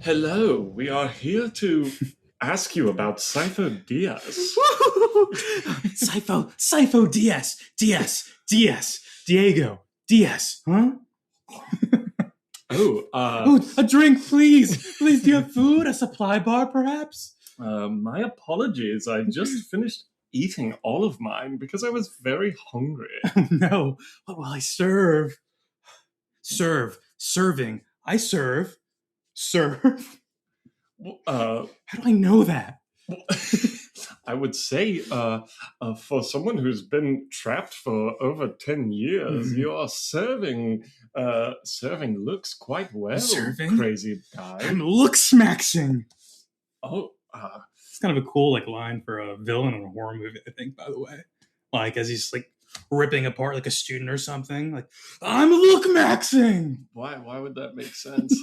Hello, we are here to ask you about Cypher Diaz. Cypher Diaz, Diego, Diaz, huh? A drink, please. Please, do you have food? A supply bar, perhaps? My apologies. I just finished eating all of mine because I was very hungry. No. What will I serve? Serving. I serve. Serve. How do I know that? I would say, for someone who's been trapped for over 10 years, you are serving looks quite well. Serving? Crazy guy. I'm look-smaxing. Oh, it's kind of a cool line for a villain in a horror movie, I think, by the way. As he's ripping apart a student or something. I'm look-maxing! Why would that make sense?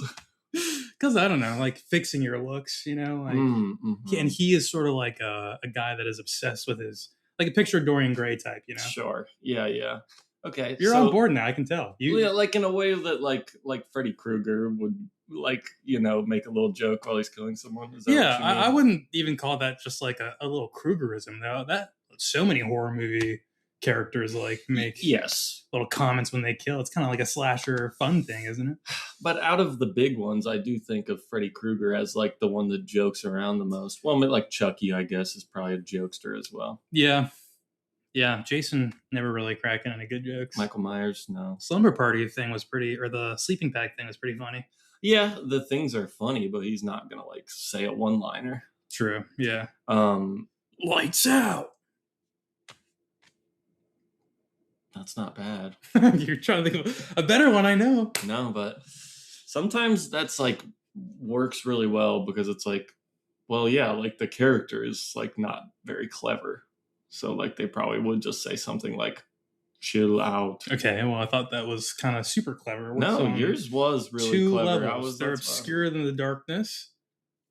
Because I don't know, fixing your looks, and he is sort of a guy that is obsessed with his, a picture of Dorian Gray type, Sure. Yeah. Okay. You're on board now, I can tell. In a way that Freddy Krueger would make a little joke while he's killing someone. Is that what you mean? I wouldn't even call that just a little Kruegerism though. That so many horror movie characters make little comments when they kill. It's kind of like a slasher fun thing, isn't it? But out of the big ones, I do think of Freddy Krueger as the one that jokes around the most. Well, Chucky, I guess, is probably a jokester as well. Yeah. Jason never really cracking any good jokes. Michael Myers, no. Slumber Party thing was or the sleeping bag thing was pretty funny. Yeah, the things are funny, but he's not gonna say a one-liner. True. Yeah. Lights out. That's not bad. You're trying to think of a better one, I know. No, but sometimes that's works really well because it's the character is not very clever. So they probably would just say something chill out. Okay, well I thought that was kind of super clever. No, yours was really clever. They're obscurer than the darkness.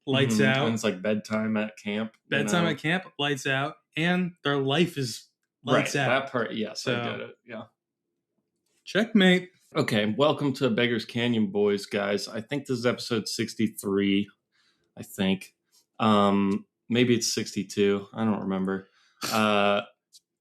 Lights out. And it's bedtime at camp. Bedtime at camp, lights out, and their life is lights out. That part, yes, I get it. Yeah. Checkmate. Okay, welcome to Beggar's Canyon, boys, guys. I think this is episode 63. I think. Maybe it's 62. I don't remember.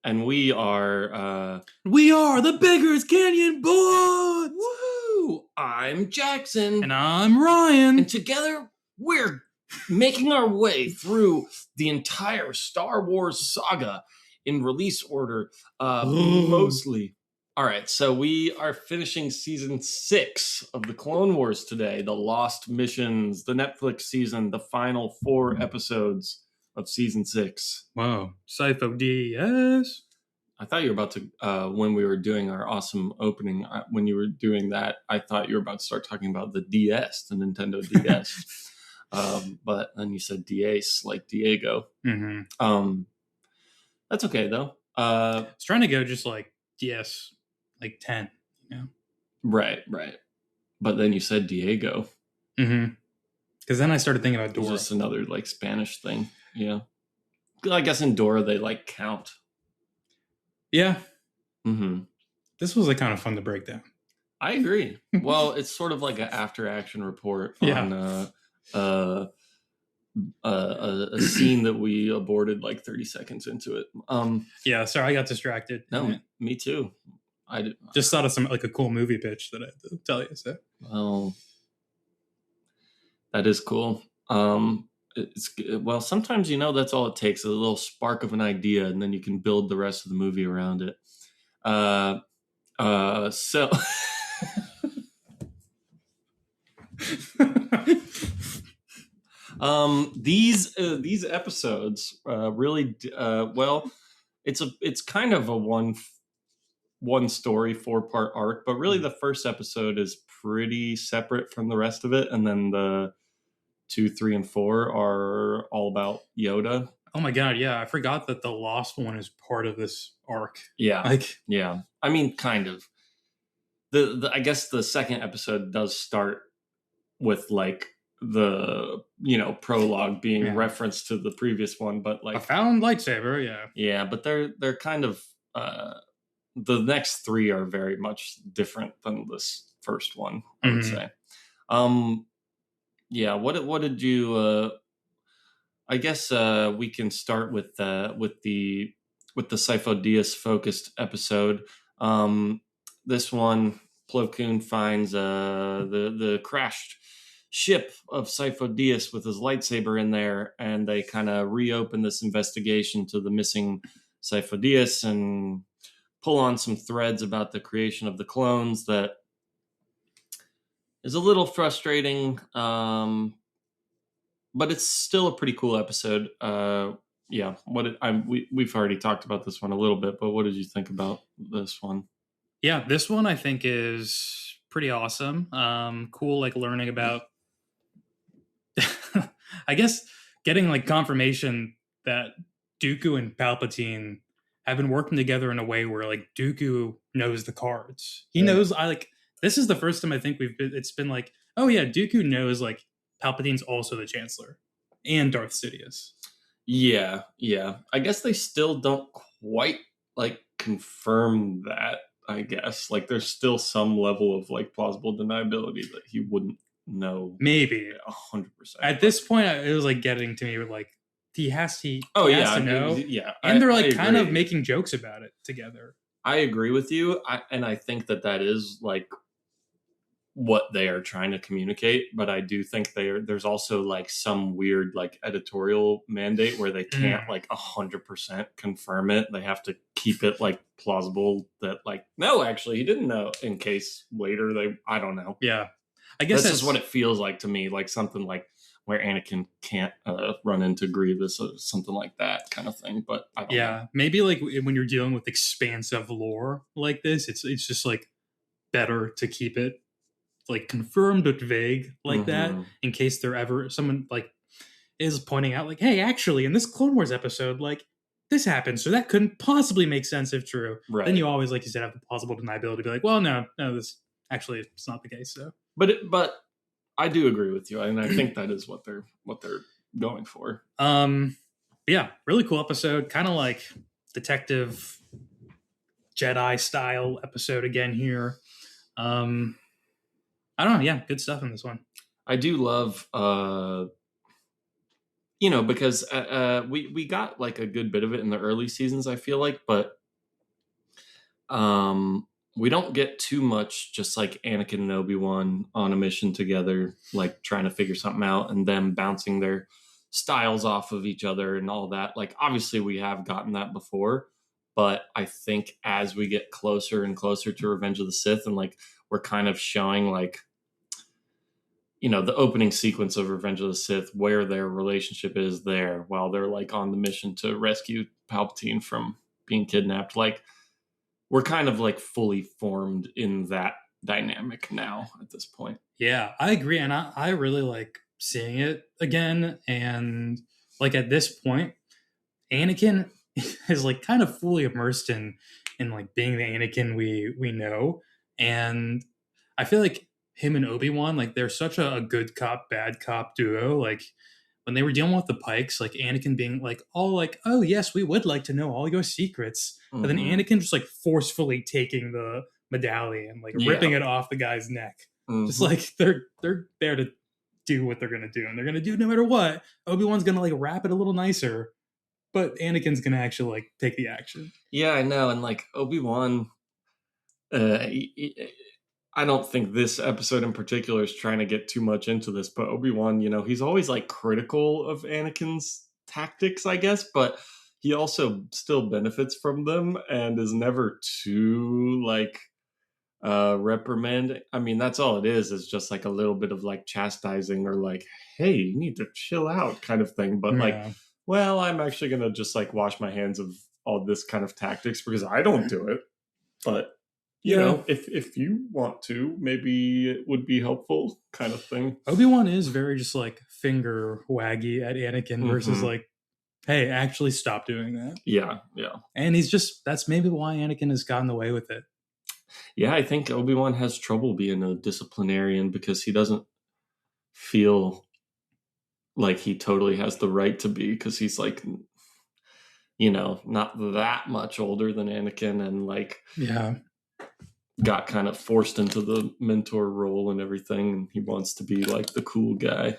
And we are the Beggar's Canyon boys. Woohoo! I'm Jackson. And I'm Ryan. And together we're making our way through the entire Star Wars saga in release order, mostly. All right, so we are finishing season 6 of the Clone Wars today. The Lost Missions, the Netflix season, the final 4 episodes of season 6. Wow, Cypher Diaz. I thought you were about to, when we were doing our awesome opening, when you were doing that, I thought you were about to start talking about the DS, the Nintendo DS. But then you said DS, like Diego. Mm-hmm. That's okay, though. I was trying to go just DS, 10, Right. But then you said Diego. Mm-hmm. Because then I started thinking about Dora. It's just another, Spanish thing. Yeah. I guess in Dora, they, count. Yeah. Mm-hmm. This was, kind of fun to break down. I agree. Well, it's sort of like an after-action report on a scene that we aborted 30 seconds into it. Yeah, sorry, I got distracted. No, me too. I just thought of some a cool movie pitch that I had to tell you. So, well, that is cool. Sometimes that's all it takes, a little spark of an idea, and then you can build the rest of the movie around it. So. These episodes really it's kind of a one story 4-part arc, but really the first episode is pretty separate from the rest of it, and then the 2, 3, and 4 are all about Yoda. Oh my god, yeah, I forgot that the Lost one is part of this arc. Yeah, yeah. I mean, kind of. The I guess the second episode does start with prologue being reference to the previous one, but like a found lightsaber, yeah, but they're kind of the next three are very much different than this first one, I would say. Yeah, what did you I guess we can start with the Sifo Dyas focused episode. This one, Plo Koon finds the crashed ship of Sifo Dyas with his lightsaber in there, and they kind of reopen this investigation to the missing Sifo Dyas and pull on some threads about the creation of the clones that is a little frustrating. But it's still a pretty cool episode. Yeah, we've already talked about this one a little bit, but what did you think about this one? Yeah, this one I think is pretty awesome. Cool, like learning about, I guess, getting like confirmation that Dooku and Palpatine have been working together in a way where like Dooku knows the cards. He knows. This is the first time I think it's been like, oh yeah, Dooku knows like Palpatine's also the Chancellor and Darth Sidious. Yeah. I guess they still don't quite like confirm that. I guess like there's still some level of like plausible deniability that he wouldn't know. Maybe 100%. At this point, it was like getting to me with like he has to know. Yeah, and they're like kind of making jokes about it together. I agree with you, and I think that is like what they are trying to communicate, but I do think there's also like some weird like editorial mandate where they can't like 100% confirm it. They have to keep it like plausible that like, no, actually he didn't know, in case later I don't know. Yeah. I guess this is what it feels like to me, like something like where Anakin can't run into Grievous or something like that kind of thing. But I don't know. Maybe like when you're dealing with expansive lore like this, it's just like better to keep it like confirmed but vague like that, in case there ever someone like is pointing out like, hey, actually in this Clone Wars episode, like this happened, so that couldn't possibly make sense if true. Right. Then you always, like you said, have the plausible deniability to be like, well, no, this actually it's not the case. So, but I do agree with you, and I think that is what they're going for. Yeah, really cool episode, kind of like Detective Jedi style episode again here. I don't know. Yeah, good stuff in this one. I do love, because we got like a good bit of it in the early seasons, I feel like, but we don't get too much just like Anakin and Obi-Wan on a mission together, like trying to figure something out and them bouncing their styles off of each other and all that. Like, obviously we have gotten that before, but I think as we get closer and closer to Revenge of the Sith and like we're kind of showing like, the opening sequence of Revenge of the Sith, where their relationship is there while they're like on the mission to rescue Palpatine from being kidnapped. Like, we're kind of like fully formed in that dynamic now at this point. Yeah, I agree. And I really like seeing it again. And like at this point, Anakin is like kind of fully immersed in like being the Anakin we know. And I feel like him and Obi-Wan, like they're such a good cop, bad cop duo. Like when they were dealing with the Pikes, like Anakin being like, all like, oh yes, we would like to know all your secrets. But then Anakin just like forcefully taking the medallion, like ripping it off the guy's neck. Just like they're there to do what they're gonna do, and they're gonna do no matter what. Obi-Wan's gonna like wrap it a little nicer, but Anakin's gonna actually like take the action. Yeah, I know. And like Obi-Wan, I don't think this episode in particular is trying to get too much into this, but Obi-Wan, he's always like critical of Anakin's tactics, I guess, but he also still benefits from them and is never too like reprimand. I mean, that's all it is just like a little bit of like chastising or like, hey, you need to chill out kind of thing. But like, well, I'm actually going to just like wash my hands of all this kind of tactics because I don't do it. But if you want to, maybe it would be helpful kind of thing. Obi-Wan is very just like finger waggy at Anakin versus like, hey, actually stop doing that. Yeah. And that's maybe why Anakin has gotten away with it. Yeah, I think Obi-Wan has trouble being a disciplinarian because he doesn't feel like he totally has the right to be, because he's like, you know, not that much older than Anakin, and like Yeah. got kind of forced into the mentor role and everything, and he wants to be like the cool guy.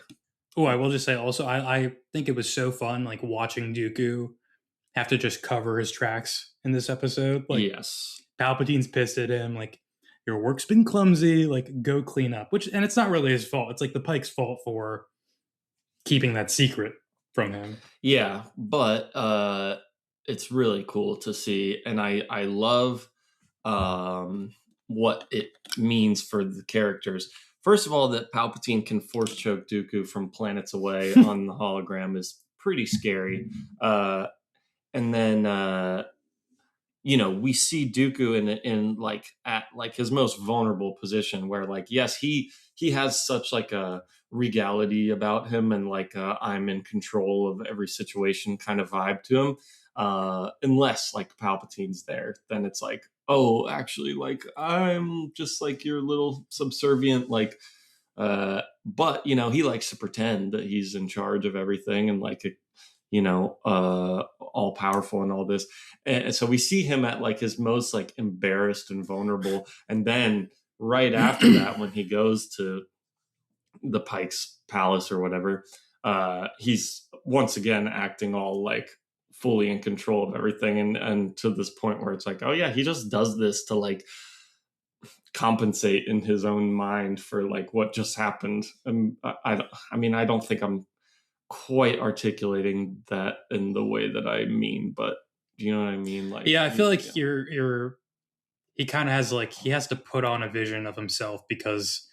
Oh, I will just say also, I think it was so fun, like watching Dooku have to just cover his tracks in this episode. Like Yes. Palpatine's pissed at him, like your work's been clumsy, like go clean up. Which, and it's not really his fault. It's like the Pike's fault for keeping that secret from him. Yeah, but it's really cool to see, and I love what it means for the characters. First of all, that Palpatine can force choke Dooku from planets away on the hologram is pretty scary. And then you know, we see Dooku in like at like his most vulnerable position, where like yes, he has such like a regality about him, and like I'm in control of every situation kind of vibe to him. Unless like Palpatine's there, then it's like, oh, actually, like I'm just like your little subservient, like but you know, he likes to pretend that he's in charge of everything, and like you know, all powerful and all this. And so we see him at like his most like embarrassed and vulnerable. And then right after that, when he goes to the Pike's palace or whatever, he's once again acting all like fully in control of everything. And to this point where it's like, oh yeah, he just does this to like compensate in his own mind for like what just happened. And I mean, I don't think I'm quite articulating that in the way that I mean, but do you know what I mean? Like, Yeah, I feel like yeah. you're he kind of has like he has to put on a vision of himself because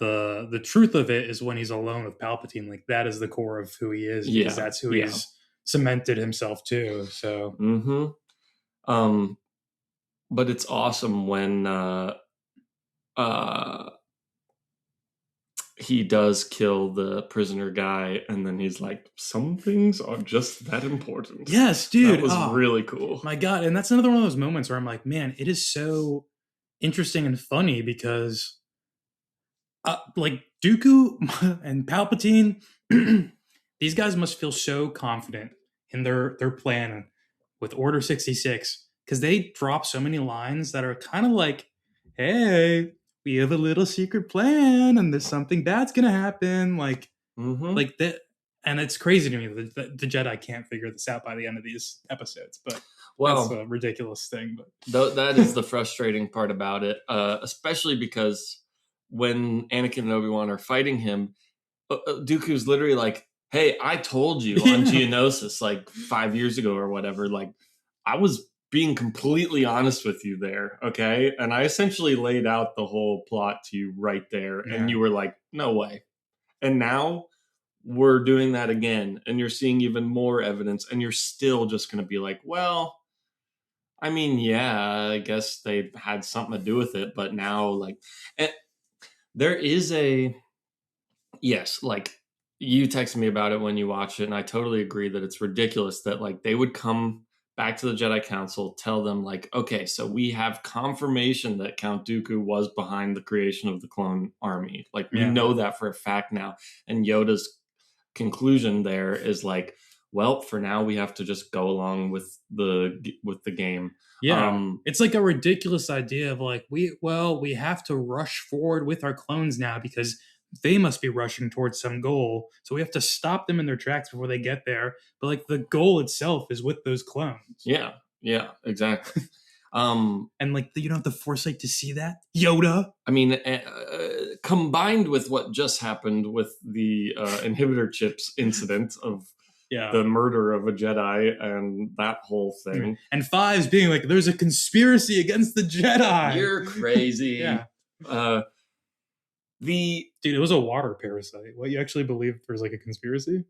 the truth of it is when he's alone with Palpatine, like that is the core of who he is because Yeah, that's who yeah. he's cemented himself to. So Mm-hmm. Um, but it's awesome when uh he does kill the prisoner guy, and then he's like, some things are just that important. yes, That dude. was Oh really cool. my god! And that's another one of those moments where I'm like, man, it is so interesting and funny because like Dooku and Palpatine, these guys must feel so confident in their plan with Order 66 because they drop so many lines that are kind of like, "Hey, we have a little secret plan, and there's something bad's gonna happen." Mm-hmm. Like that, and it's crazy to me that the Jedi can't figure this out by the end of these episodes. But that's Well, a ridiculous thing. But that is the frustrating part about it, especially because when Anakin and Obi-Wan are fighting him, Dooku's literally like, "Hey, I told you on yeah, Geonosis like 5 years ago or whatever. Like, I was being completely honest with you there, okay? And I essentially laid out the whole plot to you right there, and yeah. you were like, no way. And now we're doing that again, and you're seeing even more evidence, and you're still just going to be like, well, I mean, yeah, I guess they had something to do with it, but now, like, and there is a yes, like you texted me about it when you watched it, and I totally agree that it's ridiculous that like they would come back to the Jedi Council, tell them like, okay, so we have confirmation that Count Dooku was behind the creation of the clone army. Like we Yeah. know that for a fact now. And Yoda's conclusion there is like, well, for now we have to just go along with the game. Yeah. It's like a ridiculous idea of like we have to rush forward with our clones now because they must be rushing towards some goal. So we have to stop them in their tracks before they get there. But like the goal itself is with those clones. Yeah, yeah, exactly. And like you don't have the foresight to see that. Yoda. I mean, combined with what just happened with the inhibitor chips incident of Yeah. the murder of a Jedi and that whole thing. And Fives being like, there's a conspiracy against the Jedi. You're crazy. Yeah. The Dude, it was a water parasite. What, you actually believe there's like a conspiracy?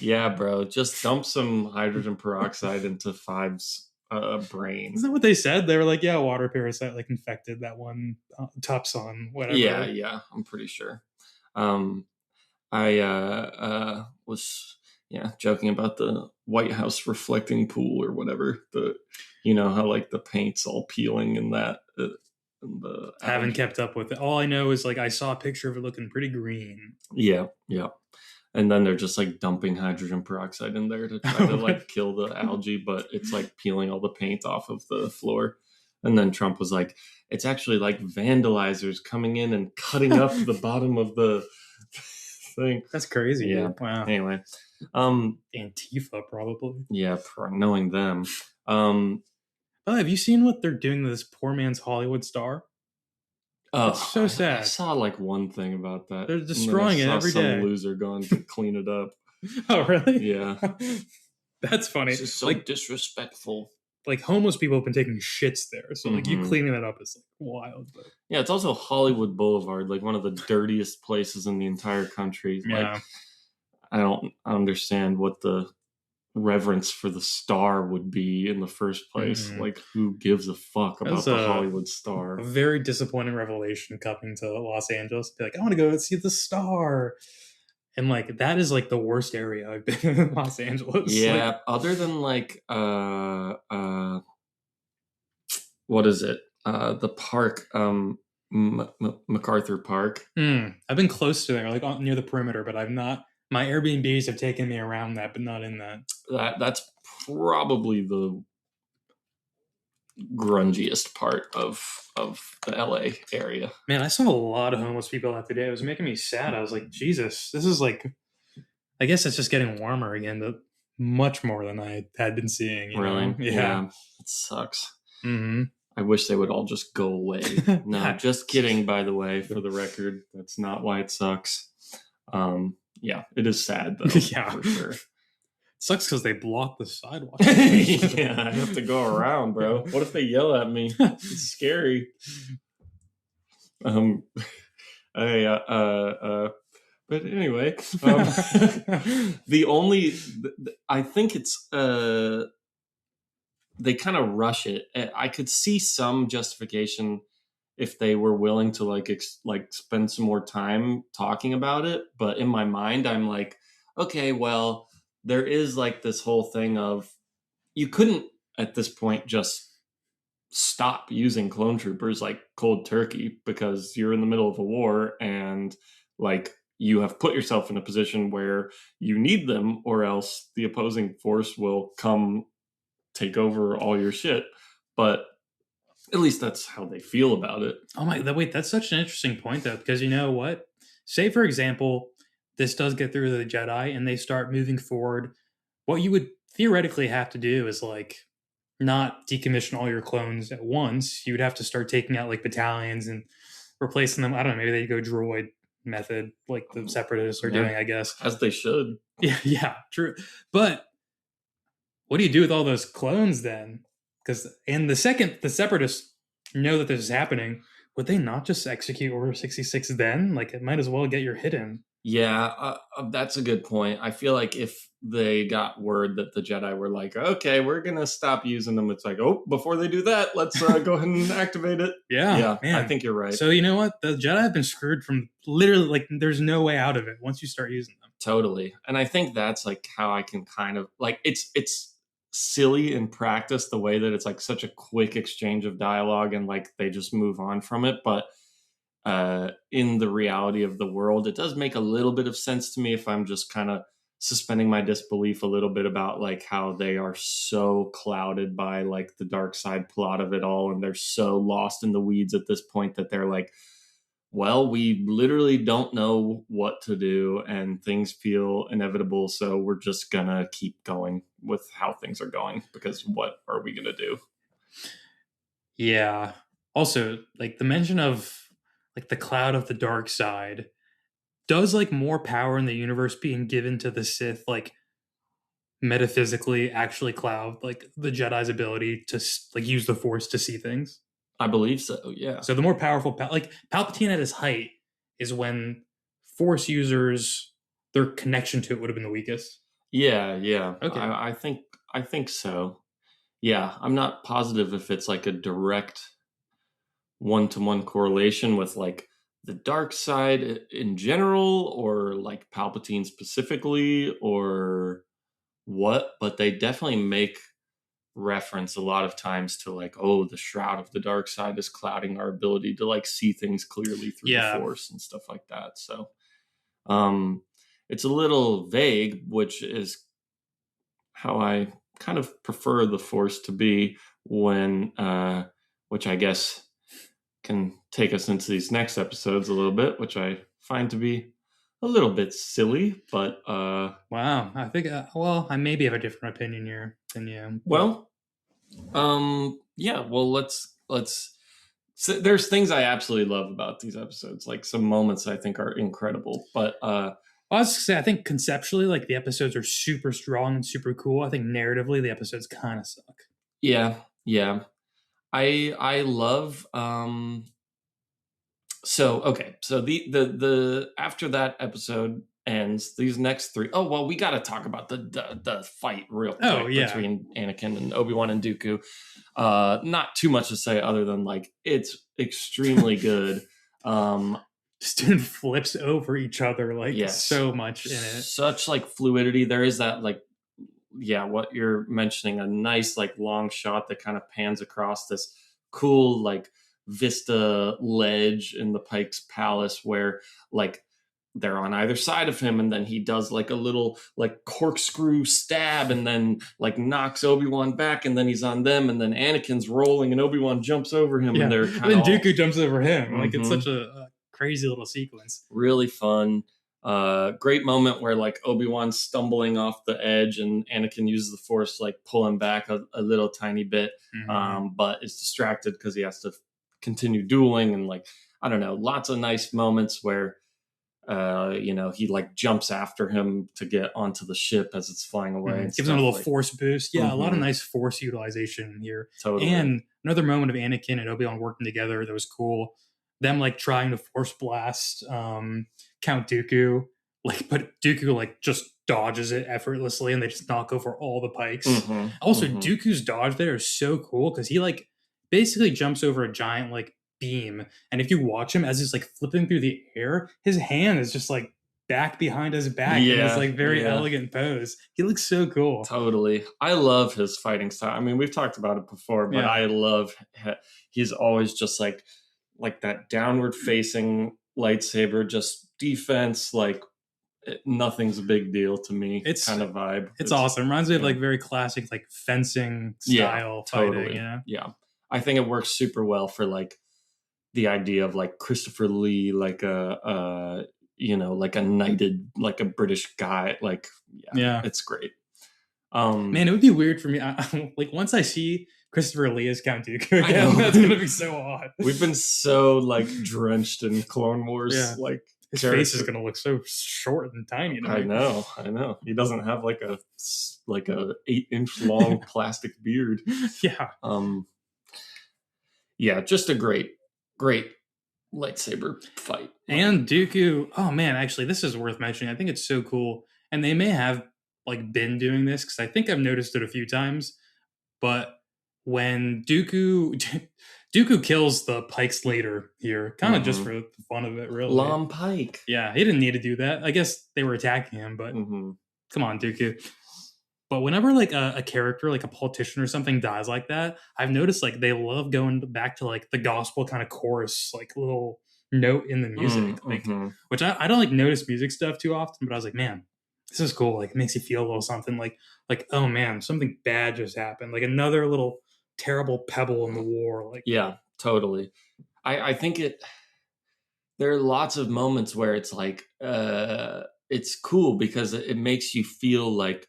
yeah, bro. Just dump some hydrogen peroxide into Five's brain. Isn't that what they said? They were like, yeah, water parasite like infected that one Tupson, whatever. Yeah, I'm pretty sure. I was joking about the White House reflecting pool or whatever. The you know how like the paint's all peeling and that. the Haven't algae. kept up with it. All I know is like I saw a picture of it looking pretty green. Yeah, yeah. And then they're just like dumping hydrogen peroxide in there to try to like kill the algae, but it's like peeling all the paint off of the floor. And then Trump was like, it's actually like vandalizers coming in and cutting up the bottom of the thing. That's crazy. Yeah. Dude. Wow. Anyway, Antifa probably. yeah, knowing them. Um, Oh, have you seen what they're doing to this poor man's Hollywood star? oh, It's so I sad. saw like one thing about that. They're And then destroying it I saw every some day. loser going to clean it up. Oh, really? Yeah. That's funny. This is so like disrespectful. like homeless people have been taking shits there, so like you Mhm. cleaning that up is like wild. But Yeah, it's also Hollywood Boulevard, like one of the dirtiest places in the entire country. yeah, Like, I don't understand what the reverence for the star would be in the first place. Mhm. Like, who gives a fuck That about was the Hollywood Star? a very disappointing revelation coming to Los Angeles. Be like, I want to go see the star, and like that is like the worst area I've been in Los Angeles. Yeah, Like, other than like, what is it? The park, MacArthur Park. I've been close to there, like near the perimeter, but I've not. My Airbnbs have taken me around that, but not in that. That's probably the grungiest part of the LA area. Man, I saw a lot of homeless people out today. It was making me sad. I was like, Jesus, this is like. I guess it's just getting warmer again, but much more than I had been seeing. Really? Know? Yeah. It sucks. Mm-hmm. I wish they would all just go away. No, Yeah. just kidding, by the way, for the record. That's not why it sucks. Yeah, it is sad, though, Yeah. for sure. Sucks because they block the sidewalk. Yeah, I have to go around, bro. What if they yell at me? It's scary. But anyway, I think it's they kind of rush it. I could see some justification if they were willing to like spend some more time talking about it, but in my mind I'm like, okay, well, there is like this whole thing of you couldn't at this point just stop using clone troopers like cold turkey because you're in the middle of a war and like you have put yourself in a position where you need them or else the opposing force will come take over all your shit. But at least that's how they feel about it. Oh my! Wait, that's such an interesting point, though, because you know what? Say, for example, this does get through the Jedi, and they start moving forward. What you would theoretically have to do is like not decommission all your clones at once. You would have to start taking out like battalions and replacing them. I don't know. Maybe they go droid method, like the separatists are doing. I guess as they should. Yeah, true. But what do you do with all those clones then? Because in the second the separatists know that this is happening, would they not just execute Order 66 then? Like, it might as well get your hit in. Yeah, that's a good point. I feel like if they got word that the Jedi were like, okay, we're going to stop using them, it's like, oh, before they do that, let's go ahead and activate it. Yeah, man. I think you're right. So you know what? The Jedi have been screwed from literally, like, there's no way out of it once you start using them. Totally. And I think that's like how I can kind of, like, it's silly in practice the way that it's like such a quick exchange of dialogue and like they just move on from it, but in the reality of the world it does make a little bit of sense to me if I'm just kind of suspending my disbelief a little bit about like how they are so clouded by like the dark side plot of it all and they're so lost in the weeds at this point that they're like, well, we literally don't know what to do and things feel inevitable, so we're just gonna keep going with how things are going because what are we gonna do? Yeah. Also, like the mention of like the cloud of the dark side, does like more power in the universe being given to the Sith like metaphysically actually cloud like the Jedi's ability to like use the Force to see things? I believe so, yeah. So the more powerful, like Palpatine at his height is when Force users, their connection to it would have been the weakest. Yeah. Okay. I think so. Yeah, I'm not positive if it's like a direct one-to-one correlation with like the dark side in general or like Palpatine specifically or what, but they definitely make reference a lot of times to like, oh, the shroud of the dark side is clouding our ability to like see things clearly through the force and stuff like that. So it's a little vague, which is how I kind of prefer the force to be when which I guess can take us into these next episodes a little bit, which I find to be a little bit silly, but wow, I think I maybe have a different opinion here than you. Well, yeah, well, let's so there's things I absolutely love about these episodes, like some moments I think are incredible, but I was gonna say, I think conceptually, like the episodes are super strong and super cool. I think narratively, the episodes kind of suck. Yeah. I love so okay, so the after that episode ends, these next three, oh well, we got to talk about the fight real quick between Anakin and Obi-Wan and Dooku. Not too much to say other than like it's extremely good. Student flips over each other like so much in it. Such like fluidity. There is that like, yeah, what you're mentioning, a nice like long shot that kind of pans across this cool like vista ledge in the Pike's palace where like they're on either side of him, and then he does like a little like corkscrew stab and then like knocks Obi-Wan back, and then he's on them, and then Anakin's rolling and Obi-Wan jumps over him, and they're kind of Dooku jumps over him. Like it's such a crazy little sequence. Really fun. Great moment where like Obi-Wan's stumbling off the edge and Anakin uses the force to like pull him back a little tiny bit, but is distracted because he has to continue dueling, and like I don't know, lots of nice moments where he like jumps after him to get onto the ship as it's flying away. Gives him a little force boost. Yeah, a lot of nice force utilization here. Totally. And another moment of Anakin and Obi-Wan working together that was cool. Them like trying to force blast Count Dooku, like, but Dooku like just dodges it effortlessly, and they just knock over all the Pikes. Also, Dooku's dodge there is so cool because he like basically jumps over a giant like beam, and if you watch him as he's like flipping through the air, his hand is just like back behind his back in this like very elegant pose. He looks so cool. Totally. I love his fighting style. I mean, we've talked about it before, but I love he's always just like that downward facing lightsaber, just defense, like nothing's a big deal to me. It's kind of vibe. It's awesome. Reminds me of like very classic like fencing style fighting. Totally. Yeah. I think it works super well for like the idea of like Christopher Lee, like a like a knighted, like a British guy. Like, it's great. Man, it would be weird for me. Like once I see Christopher Lee as Count Dooku again, that's gonna be so odd. We've been so like drenched in Clone Wars. Like his face is gonna look so short and tiny. I know. He doesn't have like a 8-inch long plastic beard. Just a great lightsaber fight. And Dooku, oh man, actually, this is worth mentioning. I think it's so cool, and they may have like been doing this because I think I've noticed it a few times. But when Dooku kills the Pikes later here, kind of just for the fun of it, really. Lom Pike. Yeah, he didn't need to do that. I guess they were attacking him, but come on, Dooku. But whenever like a character, like a politician or something dies like that, I've noticed like they love going back to like the gospel kind of chorus, like little note in the music, which I don't like notice music stuff too often, but I was like, man, this is cool. Like it makes you feel a little something like, oh man, something bad just happened. Like another little terrible pebble in the war. Like, yeah, totally. I think there are lots of moments where it's like, it's cool because it makes you feel like,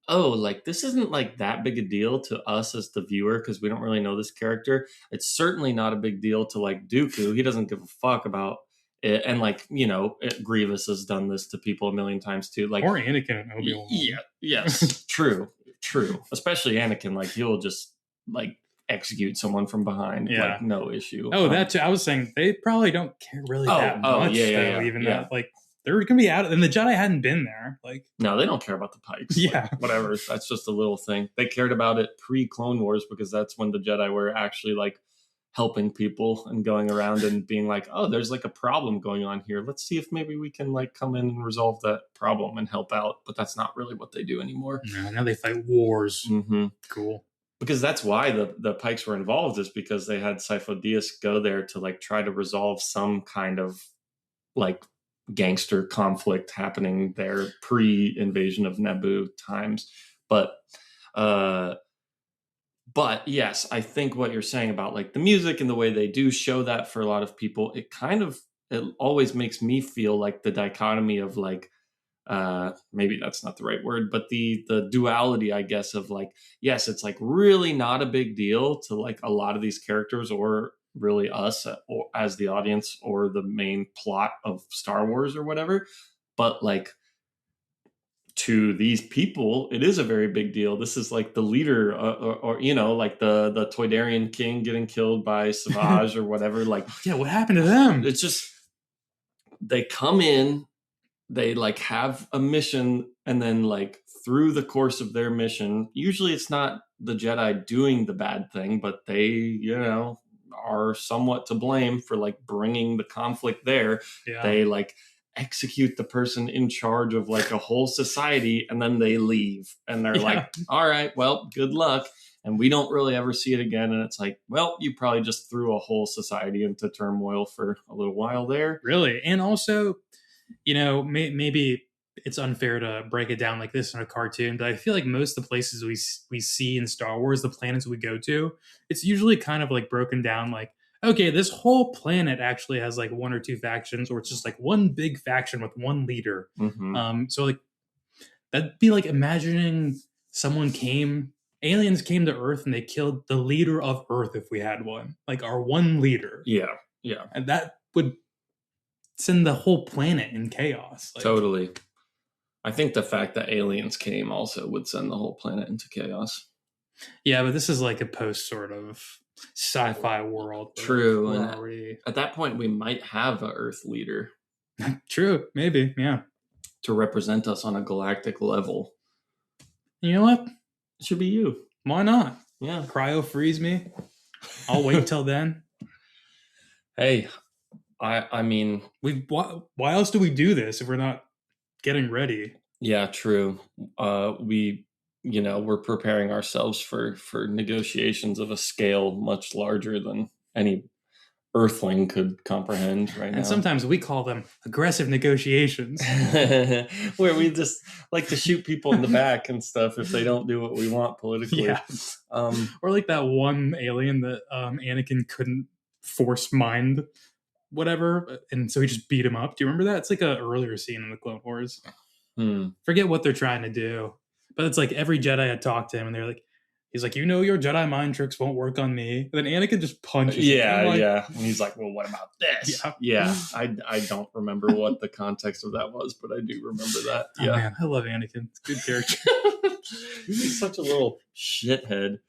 oh, like this isn't like that big a deal to us as the viewer because we don't really know this character. It's certainly not a big deal to like Dooku. He doesn't give a fuck about it. And like, Grievous has done this to people a million times too. Like, or Anakin and Obi-Wan. Yeah, yes, true. Especially Anakin, like he'll just like execute someone from behind, like no issue. Oh, that too. I was saying they probably don't care really that much. Even though like they're going to be out, and the Jedi hadn't been there. Like, no, they don't care about the Pikes. Yeah, like, whatever. That's just a little thing. They cared about it pre-Clone Wars because that's when the Jedi were actually like helping people and going around and being like, oh, there's like a problem going on here. Let's see if maybe we can like come in and resolve that problem and help out. But that's not really what they do anymore. No, now they fight wars. Mm-hmm. Cool. because that's why the Pikes were involved, is because they had Sifo-Dyas go there to like try to resolve some kind of like gangster conflict happening there pre-invasion of Naboo times. But uh but yes, I think what you're saying about like the music and the way they do show that for a lot of people, it always makes me feel like the dichotomy of like maybe that's not the right word, but the duality, I guess, of like, yes, it's like really not a big deal to like a lot of these characters, or really us or as the audience, or the main plot of Star Wars or whatever, but like to these people it is a very big deal. This is like the leader, or you know, like the Toydarian king getting killed by Savage or whatever. Like, yeah, what happened to them? it's just, they come in, they like have a mission, and then like through the course of their mission, usually it's not the Jedi doing the bad thing, but they, you know, are somewhat to blame for like bringing the conflict there. Yeah. They like execute the person in charge of like a whole society, and then they leave, and they're like, all right, well, good luck. And we don't really ever see it again. And it's like, well, you probably just threw a whole society into turmoil for a little while there. Really. And also, you know, maybe it's unfair to break it down like this in a cartoon, but I feel like most of the places we see in Star Wars, the planets we go to, it's usually kind of like broken down like, okay, this whole planet actually has like one or two factions, or it's just like one big faction with one leader. Mm-hmm. So like that'd be like imagining aliens came to Earth and they killed the leader of Earth if we had one, like our one leader. Yeah, yeah. And that would send the whole planet in chaos. Like, totally. I think the fact that aliens came also would send the whole planet into chaos. Yeah, but this is like a post sort of sci-fi world. True. And at that point, we might have an Earth leader. True, maybe, yeah. To represent us on a galactic level. You know what? It should be you. Why not? Yeah. Cryo freeze me. I'll wait till then. Hey, I mean, why else do we do this if we're not getting ready? Yeah, true. We're preparing ourselves for negotiations of a scale much larger than any Earthling could comprehend right now. And sometimes we call them aggressive negotiations. Where we just like to shoot people in the back and stuff if they don't do what we want politically. Yeah. Or like that one alien that Anakin couldn't force mind whatever, and so he just beat him up. Do you remember that? It's like an earlier scene in the Clone Wars. Forget what they're trying to do, but it's like every Jedi had talked to him and they're like, he's like, you know, your Jedi mind tricks won't work on me. And then Anakin just punches him. Like, yeah. And he's like, well, what about this? Yeah. I don't remember what the context of that was, but I do remember that. Oh, yeah, man, I love Anakin. It's a good character. He's such a little shithead.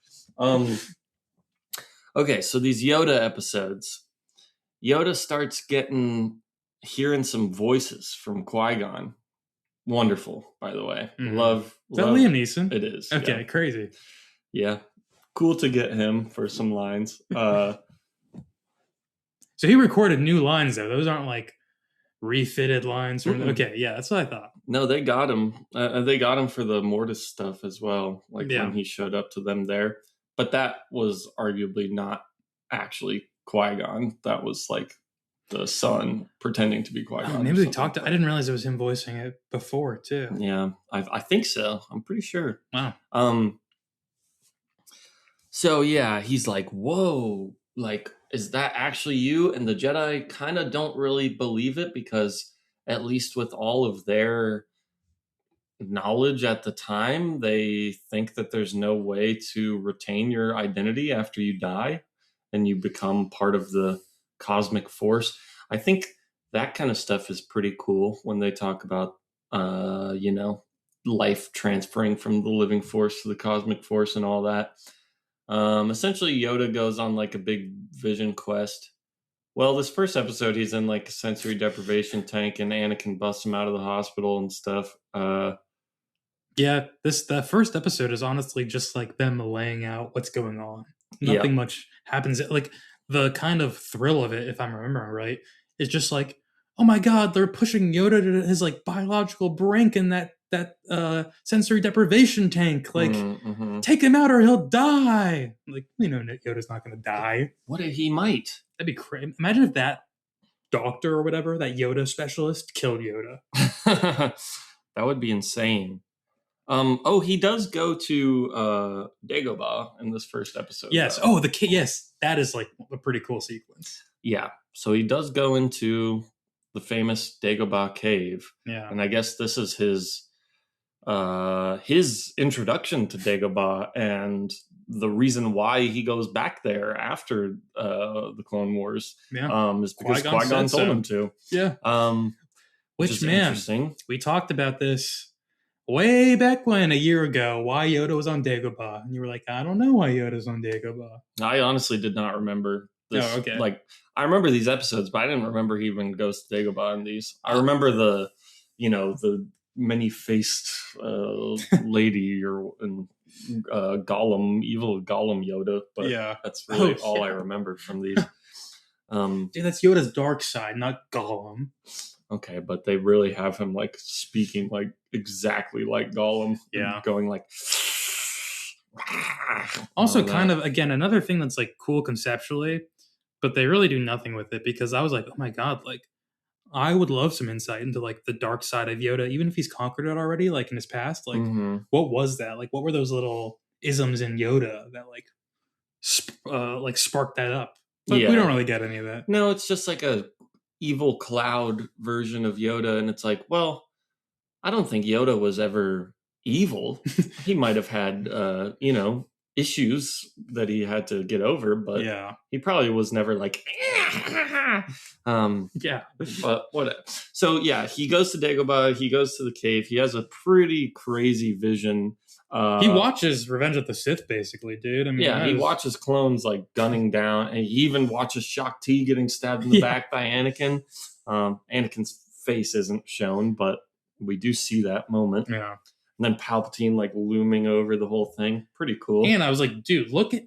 Okay, so these Yoda episodes, Yoda starts hearing some voices from Qui-Gon. Wonderful, by the way. Love. Is that Liam Neeson? It is. Okay, yeah. Crazy. Yeah. Cool to get him for some lines. So he recorded new lines, though. Those aren't like refitted lines. Okay, yeah, that's what I thought. No, they got him. They got him for the Mortis stuff as well, like when he showed up to them there. But that was arguably not actually Qui-Gon. That was like the son pretending to be Qui-Gon. Maybe we talked. I didn't realize it was him voicing it before too. Yeah, I think so. I'm pretty sure. Wow. So yeah, he's like, whoa, like, is that actually you? And the Jedi kind of don't really believe it, because at least with all of their knowledge at the time, they think that there's no way to retain your identity after you die and you become part of the cosmic force. I think that kind of stuff is pretty cool when they talk about, life transferring from the living force to the cosmic force and all that. Essentially, Yoda goes on like a big vision quest. Well, this first episode, he's in like a sensory deprivation tank, and Anakin busts him out of the hospital and stuff. Yeah, the first episode is honestly just like them laying out what's going on. Nothing much happens. Like the kind of thrill of it, if I'm remembering right, is just like, oh my god, they're pushing Yoda to his like biological brink, and that sensory deprivation tank. Like, Mm-hmm. take him out or he'll die. Like, Yoda's not going to die. What if he might? That'd be crazy. Imagine if that doctor or whatever, that Yoda specialist, killed Yoda. That would be insane. He does go to Dagobah in this first episode. Yes. Though. Oh, the kid. Yes, that is like a pretty cool sequence. Yeah. So he does go into the famous Dagobah cave. Yeah. And I guess this is his introduction to Dagobah and the reason why he goes back there after the Clone Wars. Yeah. Is because Qui-Gon told him to. Yeah. Which man, interesting. We talked about this way back when, a year ago, why Yoda was on Dagobah. And you were like, I don't know why Yoda's on Dagobah. I honestly did not remember this. Oh, okay. Like, I remember these episodes, but I didn't remember he even goes to Dagobah in these. I remember the many-faced lady and evil Gollum Yoda, but yeah, that's really all I remember from these. Dude, that's Yoda's dark side, not Gollum. Okay, but they really have him like speaking like exactly like Gollum. Yeah, going like. Also, kind of again another thing that's like cool conceptually, but they really do nothing with it because I was like, oh my god, like I would love some insight into like the dark side of Yoda, even if he's conquered it already, like in his past. Like, what was that? Like, what were those little isms in Yoda that like sparked that up? But we don't really get any of that. No, it's just like a evil cloud version of Yoda, and it's like, well, I don't think Yoda was ever evil. He might have had issues that he had to get over, but he probably was never like but whatever. So he goes to Dagobah, he goes to the cave, he has a pretty crazy vision. He watches Revenge of the Sith, basically, dude. I mean, he watches clones like gunning down, and he even watches Shaak Ti getting stabbed in the back by Anakin. Anakin's face isn't shown, but we do see that moment. Yeah. And then Palpatine like looming over the whole thing. Pretty cool. And I was like, dude, look at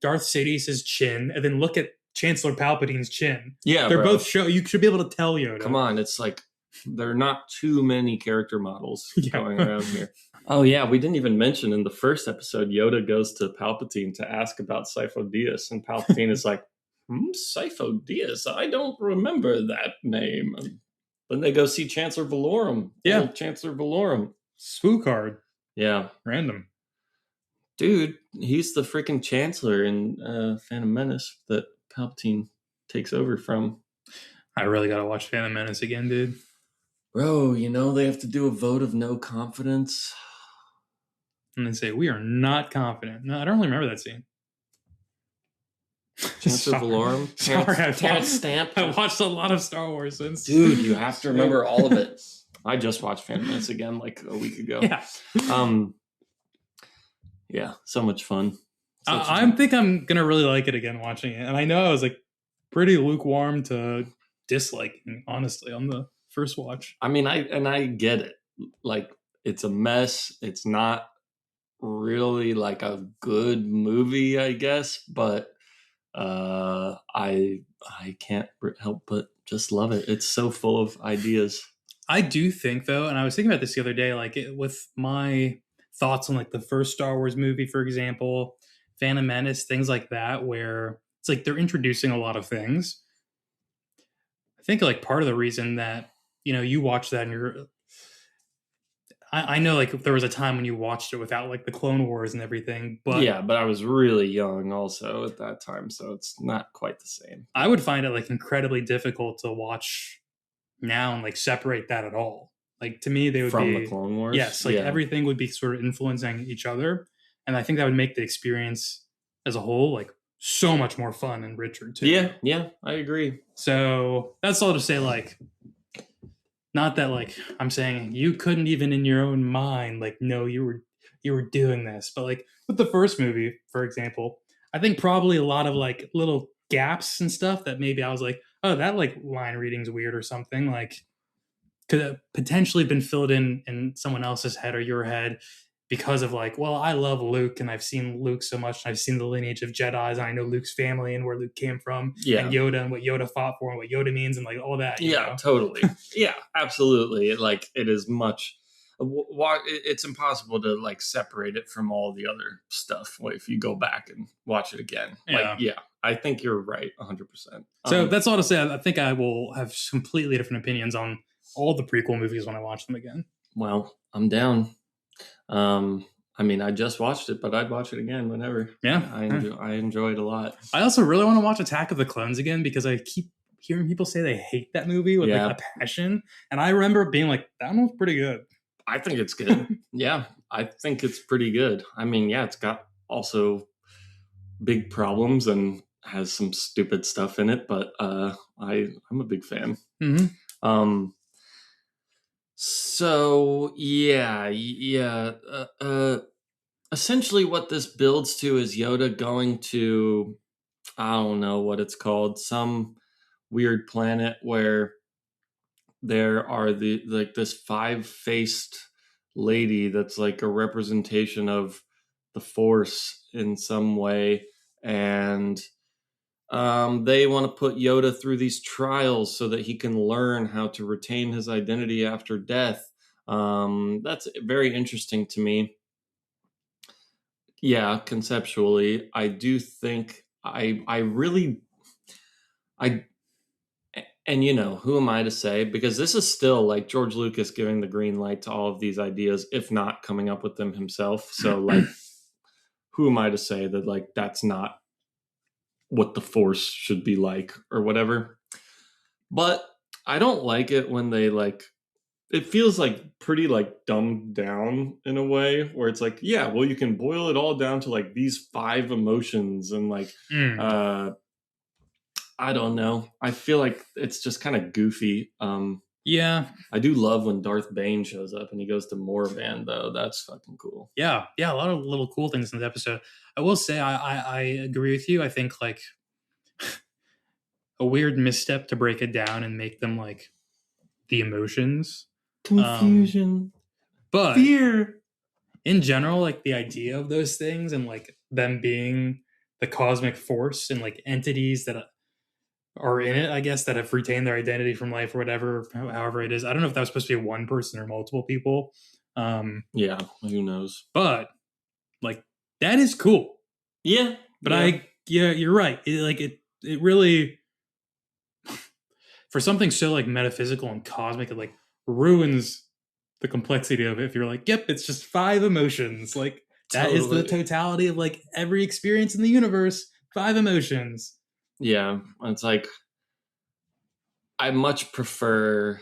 Darth Sidious's chin, and then look at Chancellor Palpatine's chin. Yeah, they're both you should be able to tell Yoda. Come on, it's like there are not too many character models going around here. Oh yeah, we didn't even mention in the first episode, Yoda goes to Palpatine to ask about Sifo Dyas, and Palpatine is like, Sifo Dyas, I don't remember that name. And then they go see Chancellor Valorum. Yeah, Chancellor Valorum. Spoo card. Yeah. Random. Dude, he's the freaking Chancellor in Phantom Menace that Palpatine takes over from. I really gotta watch Phantom Menace again, dude. Bro, they have to do a vote of no confidence. And they say, we are not confident. No, I don't really remember that scene. Chancellor Valorum? Terrence Stamp? I watched a lot of Star Wars since. Dude, you have to remember all of it. I just watched Phantom Menace again like a week ago. Yeah. Yeah, so much fun. I think I'm going to really like it again watching it. And I know I was like pretty lukewarm to disliking, honestly, on the first watch. I mean, I get it. Like, it's a mess. It's not really like a good movie, I guess, but I can't help but just love it. It's so full of ideas. I do think, though, and I was thinking about this the other day, like with my thoughts on like the first Star Wars movie, for example, Phantom Menace, things like that, where it's like they're introducing a lot of things. I think like part of the reason that, you watch that and you're, I know like there was a time when you watched it without like the Clone Wars and everything, but yeah, but I was really young also at that time, so it's not quite the same. I would find it like incredibly difficult to watch now and like separate that at all. Like to me, they would from be the Clone Wars. Yes, like everything would be sort of influencing each other, and I think that would make the experience as a whole like so much more fun and richer too. Yeah, I agree. So that's all to say, like, not that like I'm saying you couldn't even in your own mind like no you were doing this, but like with the first movie, for example, I think probably a lot of like little gaps and stuff that maybe I was like, oh, that like line reading's weird or something, like could have potentially been filled in someone else's head or your head because of like, well, I love Luke and I've seen Luke so much and I've seen the lineage of Jedis and I know Luke's family and where Luke came from and Yoda and what Yoda fought for and what Yoda means and like all that. Yeah, totally. Yeah, absolutely. It is much. It's impossible to like separate it from all the other stuff if you go back and watch it again. Like, Yeah. yeah, I think you're right 100%. So that's all to say. I think I will have completely different opinions on all the prequel movies when I watch them again. Well, I'm down. I mean, I just watched it, but I'd watch it again whenever. Yeah. I enjoy it a lot. I also really want to watch Attack of the Clones again because I keep hearing people say they hate that movie with like a passion, and I remember being like, that one was pretty good. I think it's good. Yeah, I think it's pretty good. I mean, yeah, it's got also big problems and has some stupid stuff in it, but I'm a big fan. Mm-hmm. So yeah. Essentially, what this builds to is Yoda going to, I don't know what it's called, some weird planet where there are this five-faced lady that's like a representation of the Force in some way, and they want to put Yoda through these trials so that he can learn how to retain his identity after death. That's very interesting to me. Yeah, conceptually, I do think I really I and who am I to say, because this is still like George Lucas giving the green light to all of these ideas, if not coming up with them himself. So like who am I to say that like that's not what the Force should be like or whatever. But I don't like it when they like, it feels like pretty like dumbed down in a way where it's like, yeah, well, you can boil it all down to like these 5 emotions and like I don't know. I feel like it's just kind of goofy. Yeah. I do love when Darth Bane shows up and he goes to Morvan, though. That's fucking cool. Yeah, a lot of little cool things in the episode. I will say I agree with you. I think like a weird misstep to break it down and make them like the emotions. Confusion. But fear. In general, like the idea of those things and like them being the cosmic force and like entities that are in it, I guess, that have retained their identity from life or whatever, however it is. I don't know if that was supposed to be one person or multiple people. Yeah, who knows? But like that is cool. Yeah, but you're right. It really for something so like metaphysical and cosmic, it like ruins the complexity of it. If you're like, yep, it's just 5 emotions. Like that is the totality of like every experience in the universe. 5 emotions. Yeah, it's like I much prefer.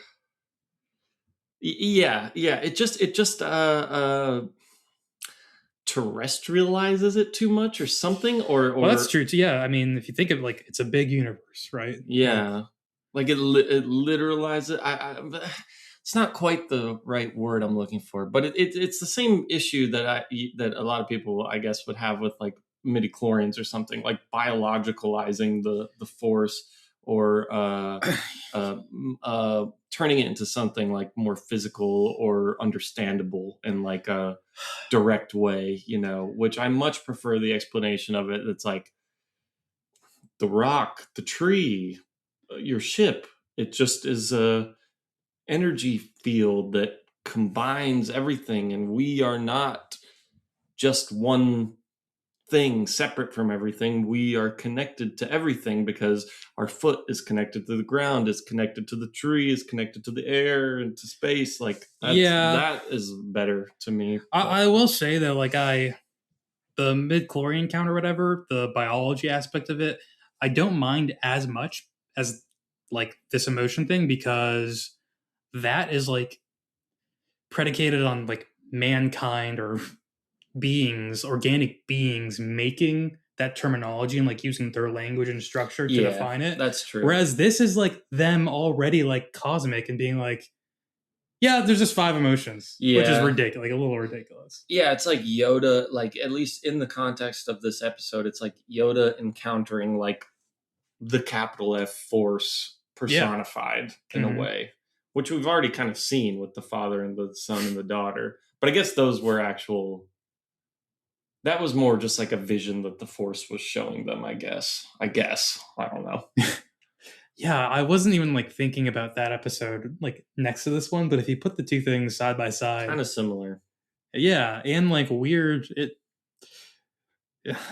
Yeah. It just terrestrializes it too much or something. Or well, that's true too. Yeah, I mean, if you think of like it's a big universe, right? Yeah, like it literalizes. It's not quite the right word I'm looking for, but it's the same issue that a lot of people, I guess, would have with like midichlorians or something, like biologicalizing the Force or turning it into something like more physical or understandable in like a direct way, which I much prefer the explanation of it. It's like the rock, the tree, your ship. It just is a energy field that combines everything, and we are not just one thing separate from everything. We are connected to everything because our foot is connected to the ground, is connected to the tree, is connected to the air and to space. Like that is better to me. I will say though, like the mid-chlorian count or whatever, the biology aspect of it, I don't mind as much as like this emotion thing, because that is like predicated on like mankind or beings, organic beings, making that terminology and like using their language and structure to define it. That's true. Whereas this is like them already like cosmic and being like, yeah, there's just 5 emotions, which is ridiculous, like a little ridiculous. Yeah, it's like Yoda, like at least in the context of this episode, it's like Yoda encountering like the capital F Force personified in a way, which we've already kind of seen with the father and the son and the daughter. But I guess those were that was more just like a vision that the Force was showing them, I guess. I don't know. Yeah, I wasn't even like thinking about that episode like next to this one, but if you put the two things side by Kind side, of similar. yeah, and like weird, it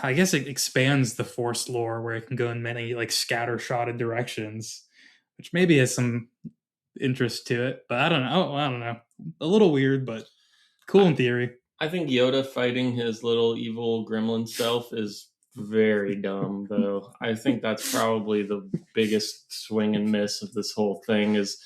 I guess it expands the Force lore where it can go in many like scatter-shotted directions, which maybe has some interest to it. But I don't know. I don't know. A little weird, but cool I, in theory. I think Yoda fighting his little evil gremlin self is very dumb, though. I think that's probably the biggest swing and miss of this whole thing is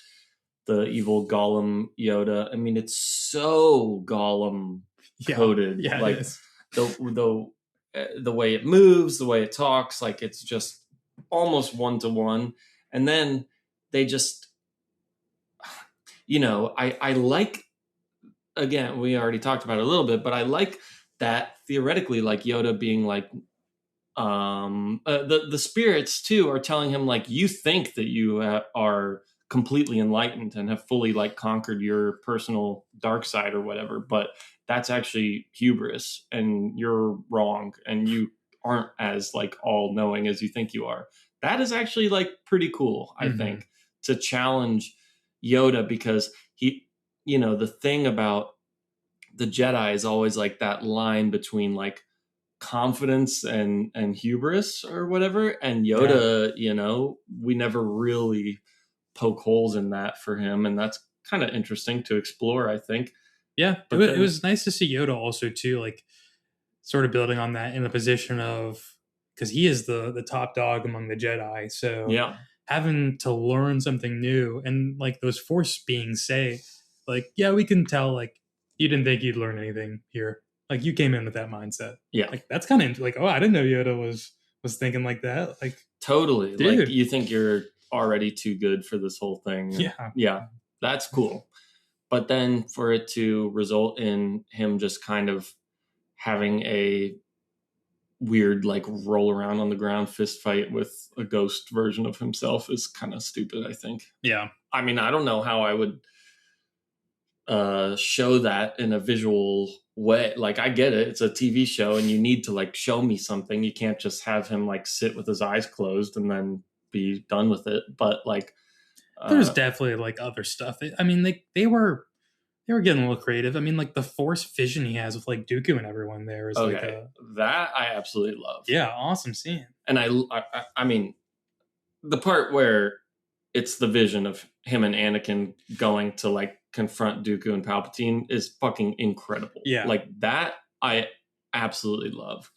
the evil Gollum Yoda. I mean, it's so Gollum Yeah, coded. yeah, it Like is. the way it moves, the way it talks, like it's just almost one to one. And then they just, I like, again, we already talked about it a little bit, but I like that theoretically, like Yoda being like, the spirits too are telling him like, you think that you are completely enlightened and have fully like conquered your personal dark side or whatever, but that's actually hubris and you're wrong and you aren't as like all knowing as you think you are. That is actually like pretty cool, I Hmm. think, to challenge Yoda, because the thing about the Jedi is always like that line between like confidence and hubris or whatever. And Yeah, Yoda, we never really poke holes in that for him, and that's kind of interesting to explore, I think. yeah. But It then, was nice to see Yoda also too, like sort of building on that in a position of because he is the top dog among the Jedi, so yeah, having to learn something new and like those Force beings say, like, yeah, we can tell like you didn't think you'd learn anything here, like you came in with that mindset, yeah, like that's kind of like, oh, I didn't know Yoda was thinking like that, like, totally. Like dude, you think you're already too good for this whole thing, and yeah, yeah, that's cool. But then for it to result in him just kind of having a weird like roll around on the ground fist fight with a ghost version of himself is kind of stupid, I think. yeah. I mean, I don't know how I would show that in a visual way. Like, I get it, it's a TV show and you need to like show me something. You can't just have him like sit with his eyes closed and then be done with it. But like, There's uh definitely like other stuff. I mean, they were getting a little creative. I mean, like the Force vision he has with like Dooku and everyone there is like okay, a, that I absolutely love. yeah, awesome scene. And I mean, the part where it's the vision of him and Anakin going to like confront Dooku and Palpatine is fucking incredible. Yeah. Like that, I absolutely love.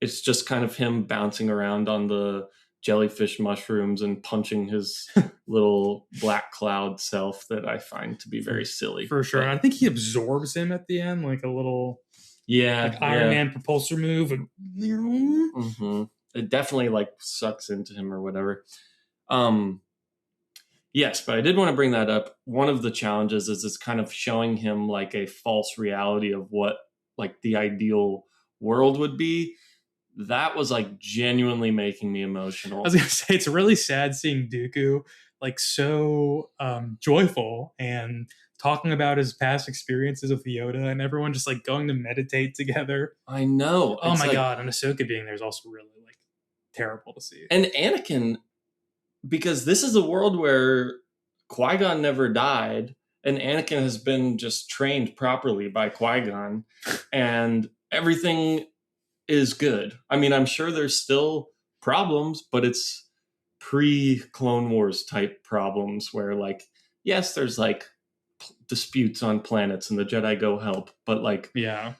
It's just kind of him bouncing around on the jellyfish mushrooms and punching his little black cloud self that I find to be for very silly. for sure. And But I think he absorbs him at the end, like a little yeah, like Iron yeah. Man propulsor move. And Hmm. It definitely like sucks into him or whatever. Um, Yes, but I did want to bring that up. One of the challenges is it's kind of showing him like a false reality of what like the ideal world would be. That was like genuinely making me I was emotional. gonna say it's really sad seeing Dooku like so joyful and talking about his past experiences with Yoda and everyone just like going to meditate together. I know. Oh It's my like, god, and Ahsoka being there is also really like terrible to see. and Anakin, because this is a world where Qui Gon never died, and Anakin has been just trained properly by Qui Gon, and everything is good. I mean, I'm sure there's still problems, but it's pre Clone Wars type problems where, like, yes, there's like disputes on planets and the Jedi go help, but like, Yeah.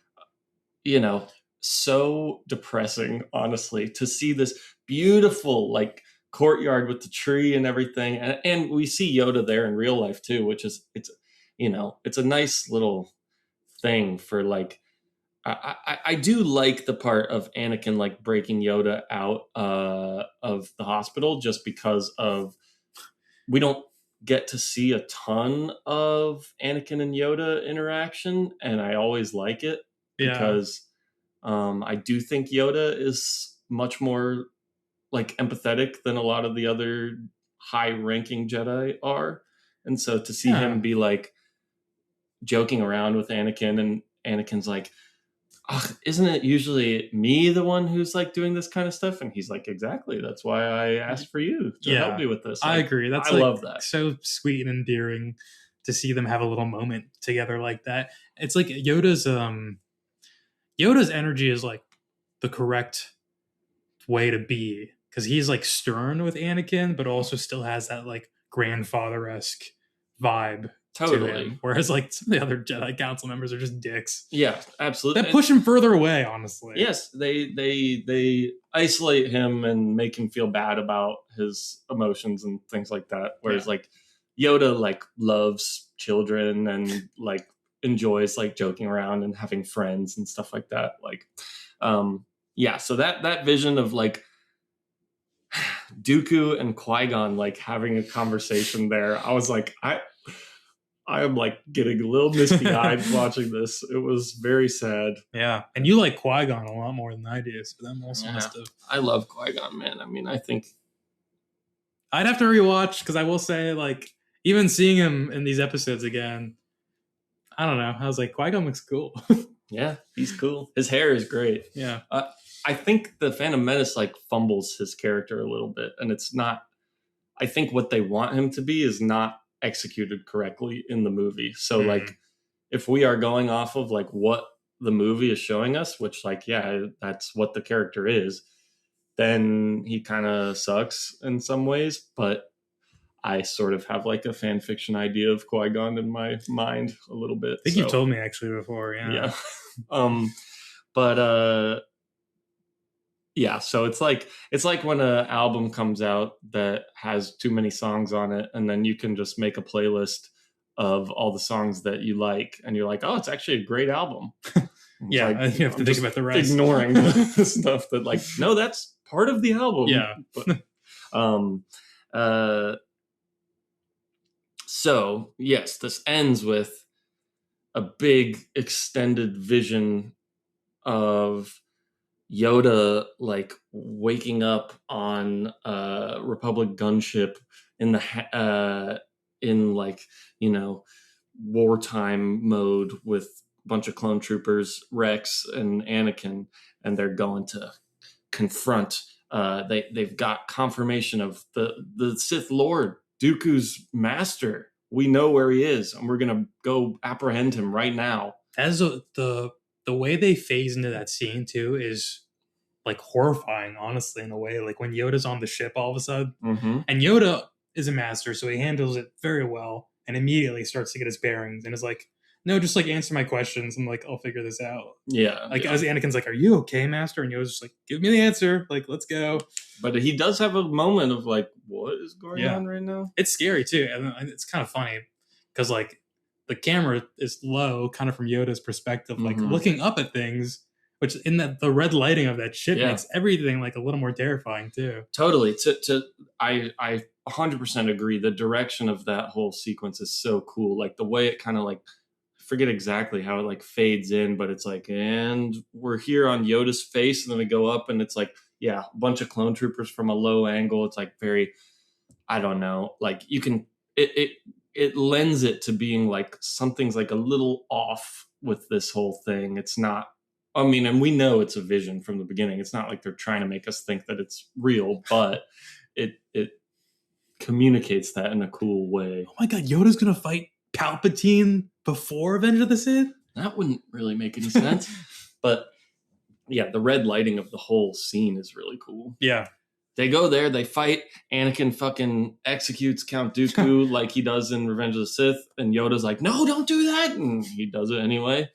you know, so depressing, honestly, to see this beautiful, like, courtyard with the tree and everything. And we see Yoda there in real life too, which is, it's a nice little thing for like, I do like the part of Anakin like breaking Yoda out of the hospital just because of we don't get to see a ton of Anakin and Yoda interaction, and I always like it Yeah. because I do think Yoda is much more like empathetic than a lot of the other high-ranking Jedi are, and so to see him Yeah. be like joking around with Anakin, and Anakin's like, Ugh, isn't it usually me the one who's like doing this kind of stuff? And he's like, exactly. That's why I asked for you to help Yeah, me with this. I Like, agree. I That's like love that. so sweet and endearing to see them have a little moment together like that. It's like Yoda's energy is like the correct way to be because he's like stern with Anakin, but also still has that like grandfather esque vibe to Totally. him. Whereas like some of the other Jedi Council members are just dicks Yeah, that absolutely. push him further away. Honestly, Yes, they isolate him and make him feel bad about his emotions and things like that. Whereas yeah, like Yoda like loves children and like enjoys like joking around and having friends and stuff like that. Like yeah, so that vision of like Dooku and Qui-Gon like having a conversation there, I was like, I am like getting a little misty eyed watching this. It was very sad. yeah. And you like Qui Gon a lot more than I do, so that also Yeah, must have. I love Qui-Gon, man. I mean, I think I'd have to rewatch because I will say, like, even seeing him in these episodes again, I don't know. I was like, Qui Gon looks cool. yeah, he's cool. His hair is great. Yeah. I think the Phantom Menace like fumbles his character a little bit, and it's not. I think what they want him to be is not executed correctly in the movie. So like, if we are going off of like what the movie is showing us, which like yeah, that's what the character is, then he kind of sucks in some ways. But I sort of have like a fan fiction idea of Qui-Gon in my mind a little bit. I think you've told me actually before. Yeah. Yeah. But yeah, so it's like when an album comes out that has too many songs on it, and then you can just make a playlist of all the songs that you like, and you're like, oh, it's actually a great album. Yeah, like, you have to think about the rest. Ignoring the stuff that like, no, that's part of the album. Yeah. But, uh, so yes, this ends with a big extended vision of Yoda like waking up on a Republic gunship in the in like wartime mode with a bunch of clone troopers, Rex and Anakin, and they're going to confront. They've got confirmation of the Sith Lord, Dooku's master. We know where he is, and we're gonna go apprehend him right now. The way they phase into that scene too is like horrifying, honestly, in a way. Like when Yoda's on the ship all of a sudden, and Yoda is a master, so he handles it very well, and immediately starts to get his bearings, and is like, "No, just like answer my questions, and like I'll figure this out." Yeah, like as Anakin's like, "Are you okay, Master?" and Yoda's just like, "Give me the answer, like let's go." But he does have a moment of like, what is going on right now? It's scary too, and it's kind of funny because like the camera is low, kind of from Yoda's perspective, like looking up at things, which in the red lighting of that ship makes everything like a little more terrifying too. Totally. I 100% agree. The direction of that whole sequence is so cool. Like the way it kind of like, I forget exactly how it like fades in, but it's like, and we're here on Yoda's face, and then we go up, and it's like, yeah, a bunch of clone troopers from a low angle. It's like very, I don't know, like you can it lends it to being like something's like a little off with this whole thing. It's not, I mean, and we know it's a vision from the beginning. It's not like they're trying to make us think that it's real, but it communicates that in a cool way. Oh my god, Yoda's gonna fight Palpatine before Revenge of the Sith? That wouldn't really make any sense. But yeah, the red lighting of the whole scene is really cool. Yeah. They go there, they fight. Anakin fucking executes Count Dooku like he does in Revenge of the Sith, and Yoda's like, "No, don't do that," and he does it anyway.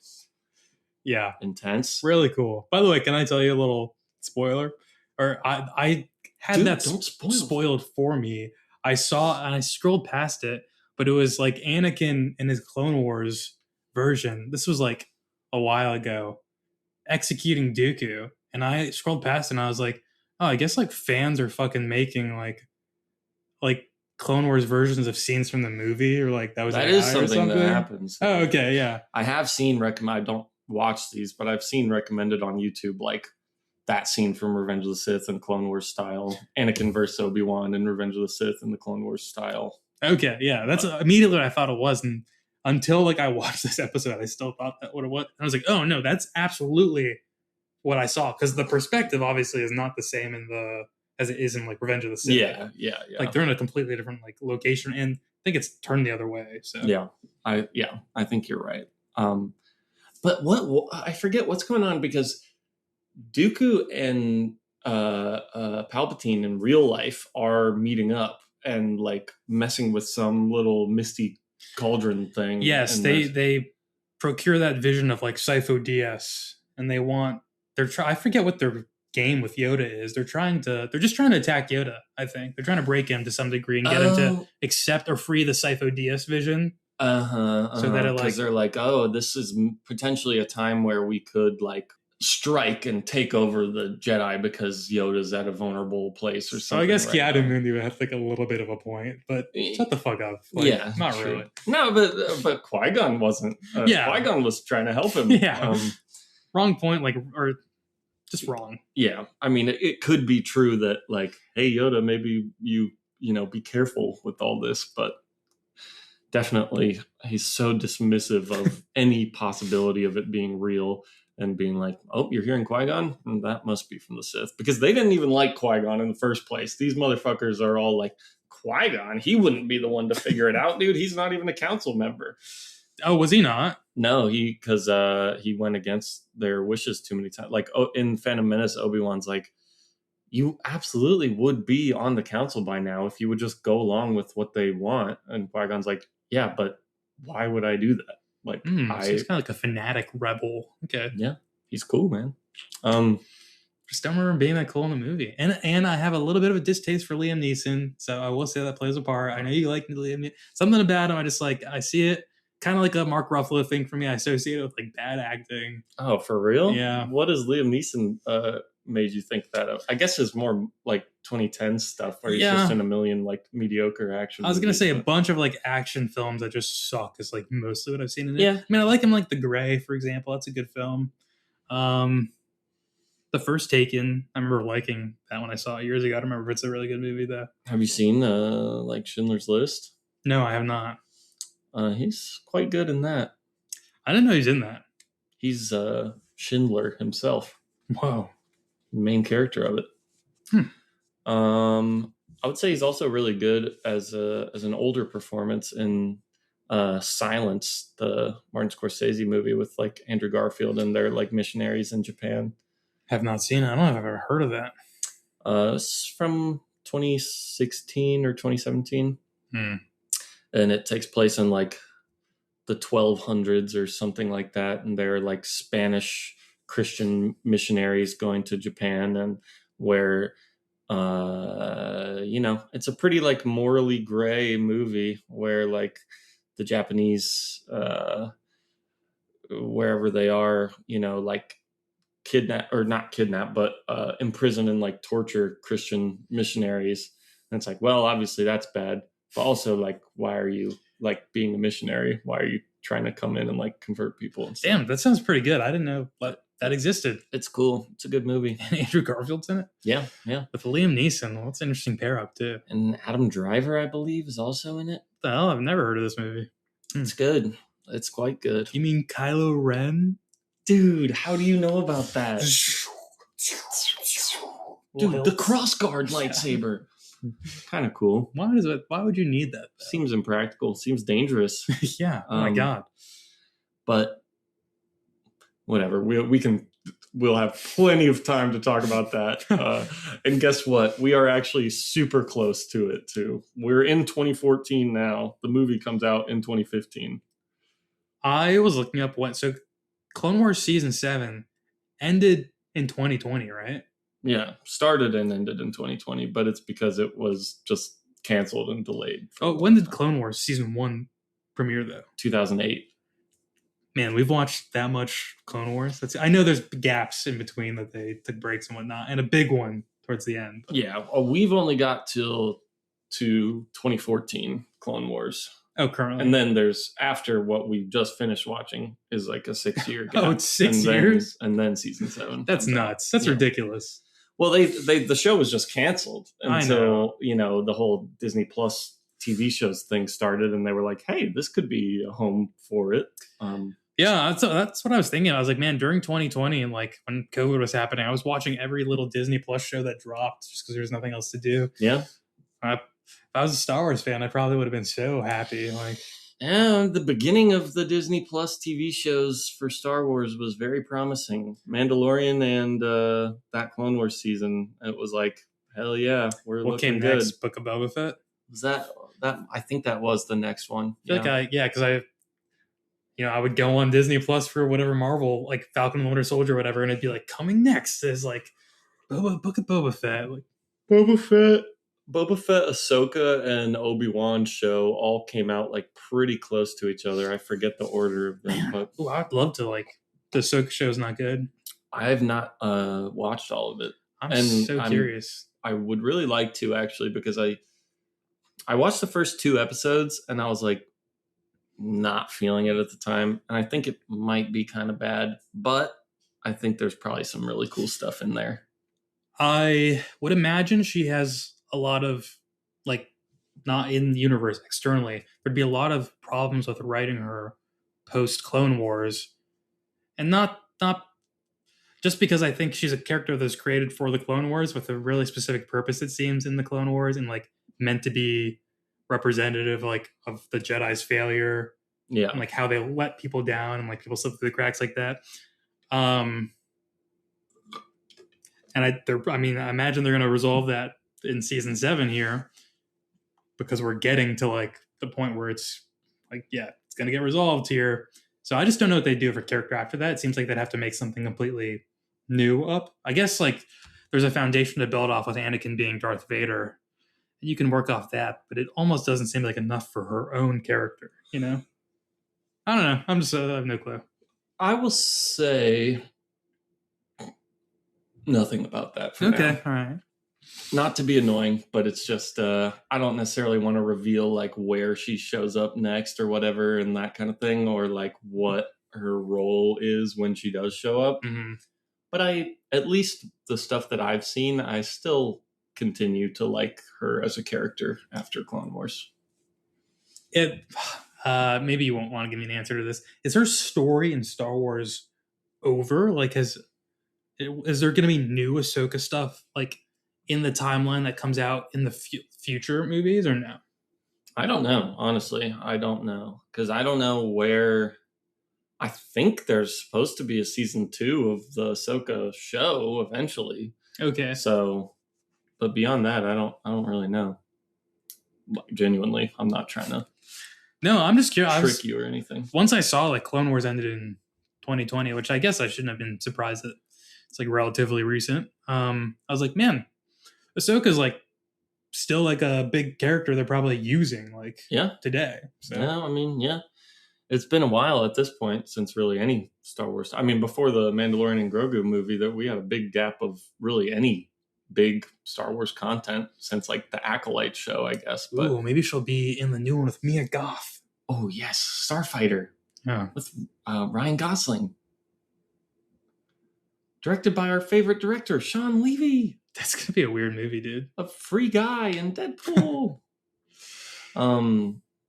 Yeah, intense, really cool. By the way, can I tell you a little spoiler? Or I had that spoiled for me. I saw and I scrolled past it, but it was like Anakin in his Clone Wars version. This was like a while ago, executing Dooku, and I scrolled past it and I was like, oh, I guess like fans are fucking making like Clone Wars versions of scenes from the movie, or like that is something that happens. Oh, okay, yeah. I have seen I don't watch these, but I've seen recommended on YouTube like that scene from Revenge of the Sith and Clone Wars style, Anakin versus Obi-Wan in Revenge of the Sith in the Clone Wars style. Okay, yeah, that's immediately what I thought it was, and until like I watched this episode, I still thought that what it was. And I was like, oh no, that's absolutely what I saw, because the perspective obviously is not the same in the as it is in like Revenge of the Sith. Yeah. Like they're in a completely different like location, and I think it's turned the other way. So I think you're right. But what I forget what's going on, because Dooku and Palpatine in real life are meeting up and like messing with some little misty cauldron thing. Yes, and they procure that vision of like Sifo DS, and I forget what their game with Yoda is. They're just trying to attack Yoda. I think they're trying to break him to some degree and get him to accept or free the Sifo DS vision. So that because they're like, oh, this is potentially a time where we could like strike and take over the Jedi because Yoda's at a vulnerable place or something. So I guess Keanu has like a little bit of a point, but shut the fuck up. Like, not true. Really. No, but Qui-Gon wasn't. Qui-Gon was trying to help him. Yeah. Wrong point, like, or just wrong. Yeah. I mean, it could be true that like, hey, Yoda, maybe you be careful with all this, but definitely he's so dismissive of any possibility of it being real. And being like, oh, you're hearing Qui-Gon? That must be from the Sith. Because they didn't even like Qui-Gon in the first place. These motherfuckers are all like, Qui-Gon? He wouldn't be the one to figure it out, dude. He's not even a council member. Oh, was he not? No, because he went against their wishes too many times. Like in Phantom Menace, Obi-Wan's like, you absolutely would be on the council by now if you would just go along with what they want. And Qui-Gon's like, yeah, but why would I do that? Like so he's kind of like a fanatic rebel. Okay. Yeah, he's cool, man. Just don't remember him being that cool in the movie. And I have a little bit of a distaste for Liam Neeson, so I will say that plays a part. I know you like Liam Neeson. Something about him, I see it kind of like a Mark Ruffalo thing for me. I associate it with like bad acting. Oh, for real? Yeah. What is Liam Neeson made you think that of? I guess it's more like 2010 stuff where he's just in a million like mediocre action I was going to say a bunch of like action films that just suck is like mostly what I've seen in it. Yeah. I mean, I like him like The Gray, for example. That's a good film. The First Taken, I remember liking that when I saw it years ago. I don't remember if it's a really good movie though. Have you seen like Schindler's List? No, I have not. He's quite good in that. I didn't know he's in that. He's Schindler himself. Whoa. Main character of it. I would say he's also really good as an older performance in Silence, the Martin Scorsese movie with like Andrew Garfield and they're like missionaries in Japan. Have not seen it. I don't know if I've ever heard of that. It's from 2016 or 2017. And it takes place in like the 1200s or something like that. And they're like Spanish Christian missionaries going to Japan, and where it's a pretty like morally gray movie where like the Japanese wherever they are, like imprison and like torture Christian missionaries. And it's like, well, obviously that's bad, but also like, why are you like being a missionary? Why are you trying to come in and like convert people and stuff? Damn, that sounds pretty good. I didn't know that existed. It's cool. It's a good movie. And Andrew Garfield's in it? Yeah. With Liam Neeson. Well, that's an interesting pair up too. And Adam Driver, I believe, is also in it. What the hell? I've never heard of this movie. It's good. It's quite good. You mean Kylo Ren? Dude, how do you know about that? Dude, the crossguard lightsaber. Kind of cool. Why would you need that, though? Seems impractical. Seems dangerous. Yeah. Oh my God. But whatever. We'll have plenty of time to talk about that. And guess what? We are actually super close to it too. We're in 2014 now. The movie comes out in 2015. I was looking up so Clone Wars Season 7 ended in 2020, right? Yeah, started and ended in 2020, but it's because it was just canceled and delayed. When did Clone Wars Season 1 premiere, though? 2008. Man, we've watched that much Clone Wars. I know there's gaps in between that they took breaks and whatnot, and a big one towards the end. But. Yeah, we've only got to 2014 Clone Wars. Oh, currently. And then there's, after what we just finished watching, is like a 6-year gap. Oh, it's 6 years? And then Season 7. That's nuts. That's ridiculous. Well, the show was just canceled until, the whole Disney Plus TV shows thing started, and they were like, "Hey, this could be a home for it." Yeah, that's what I was thinking. I was like, man, during 2020 and like when COVID was happening, I was watching every little Disney Plus show that dropped just because there was nothing else to do. Yeah. If I was a Star Wars fan, I probably would have been so happy. Like, And the beginning of the Disney Plus TV shows for Star Wars was very promising. Mandalorian and that Clone Wars season, it was like, hell yeah, we're what looking came good. next? Book of Boba Fett. Was that? I think that was the next one. I feel like because I would go on Disney Plus for whatever Marvel, like Falcon and the Winter Soldier or whatever, and it'd be like, coming next is like Book of Boba Fett. Like, Boba Fett, Ahsoka, and Obi-Wan show all came out like pretty close to each other. I forget the order of them, but I'd love to like the Ahsoka show's not good. I have not watched all of it. I'm curious. I would really like to actually, because I watched the first 2 episodes and I was like not feeling it at the time, and I think it might be kind of bad, but I think there's probably some really cool stuff in there. I would imagine she has a lot of, like, not in the universe, externally, there'd be a lot of problems with writing her post Clone Wars, and not just because I think she's a character that's created for the Clone Wars with a really specific purpose, it seems, in the Clone Wars, and like meant to be representative like of the Jedi's failure, Yeah, and like how they let people down and like people slip through the cracks like that. And I imagine they're going to resolve that in season 7 here, because we're getting to like the point where it's like, yeah, it's going to get resolved here. So I just don't know what they do for character after that. It seems like they'd have to make something completely new up. I guess like there's a foundation to build off with Anakin being Darth Vader. You can work off that, but it almost doesn't seem like enough for her own character, I don't know. I have no clue. I will say nothing about that for now. Okay, all right. Not to be annoying, but it's just I don't necessarily want to reveal like where she shows up next or whatever and that kind of thing, or like what her role is when she does show up. Mm-hmm. But at least the stuff that I've seen, I still continue to like her as a character after Clone Wars. Maybe you won't want to give me an answer to this. Is her story in Star Wars over? Like, is there going to be new Ahsoka stuff like in the timeline that comes out in the future movies, or no? I don't know. Honestly, I don't know, because I don't know where. I think there's supposed to be a season 2 of the Ahsoka show eventually. Okay. So, but beyond that, I don't really know. Genuinely, I'm not trying to. No, I'm just curious. Trick you or anything. Once I saw like Clone Wars ended in 2020, which I guess I shouldn't have been surprised that it's like relatively recent. I was like, man, Ahsoka's like still like a big character they're probably using like today. So. Yeah, I mean, yeah. It's been a while at this point since really any Star Wars. I mean, before the Mandalorian and Grogu movie, that we had a big gap of really any big Star Wars content since like the Acolyte show, I guess. But ooh, maybe she'll be in the new one with Mia Goth. Oh yes, Starfighter. Yeah, with Ryan Gosling, directed by our favorite director, Sean Levy. That's gonna be a weird movie, dude. A free guy in Deadpool.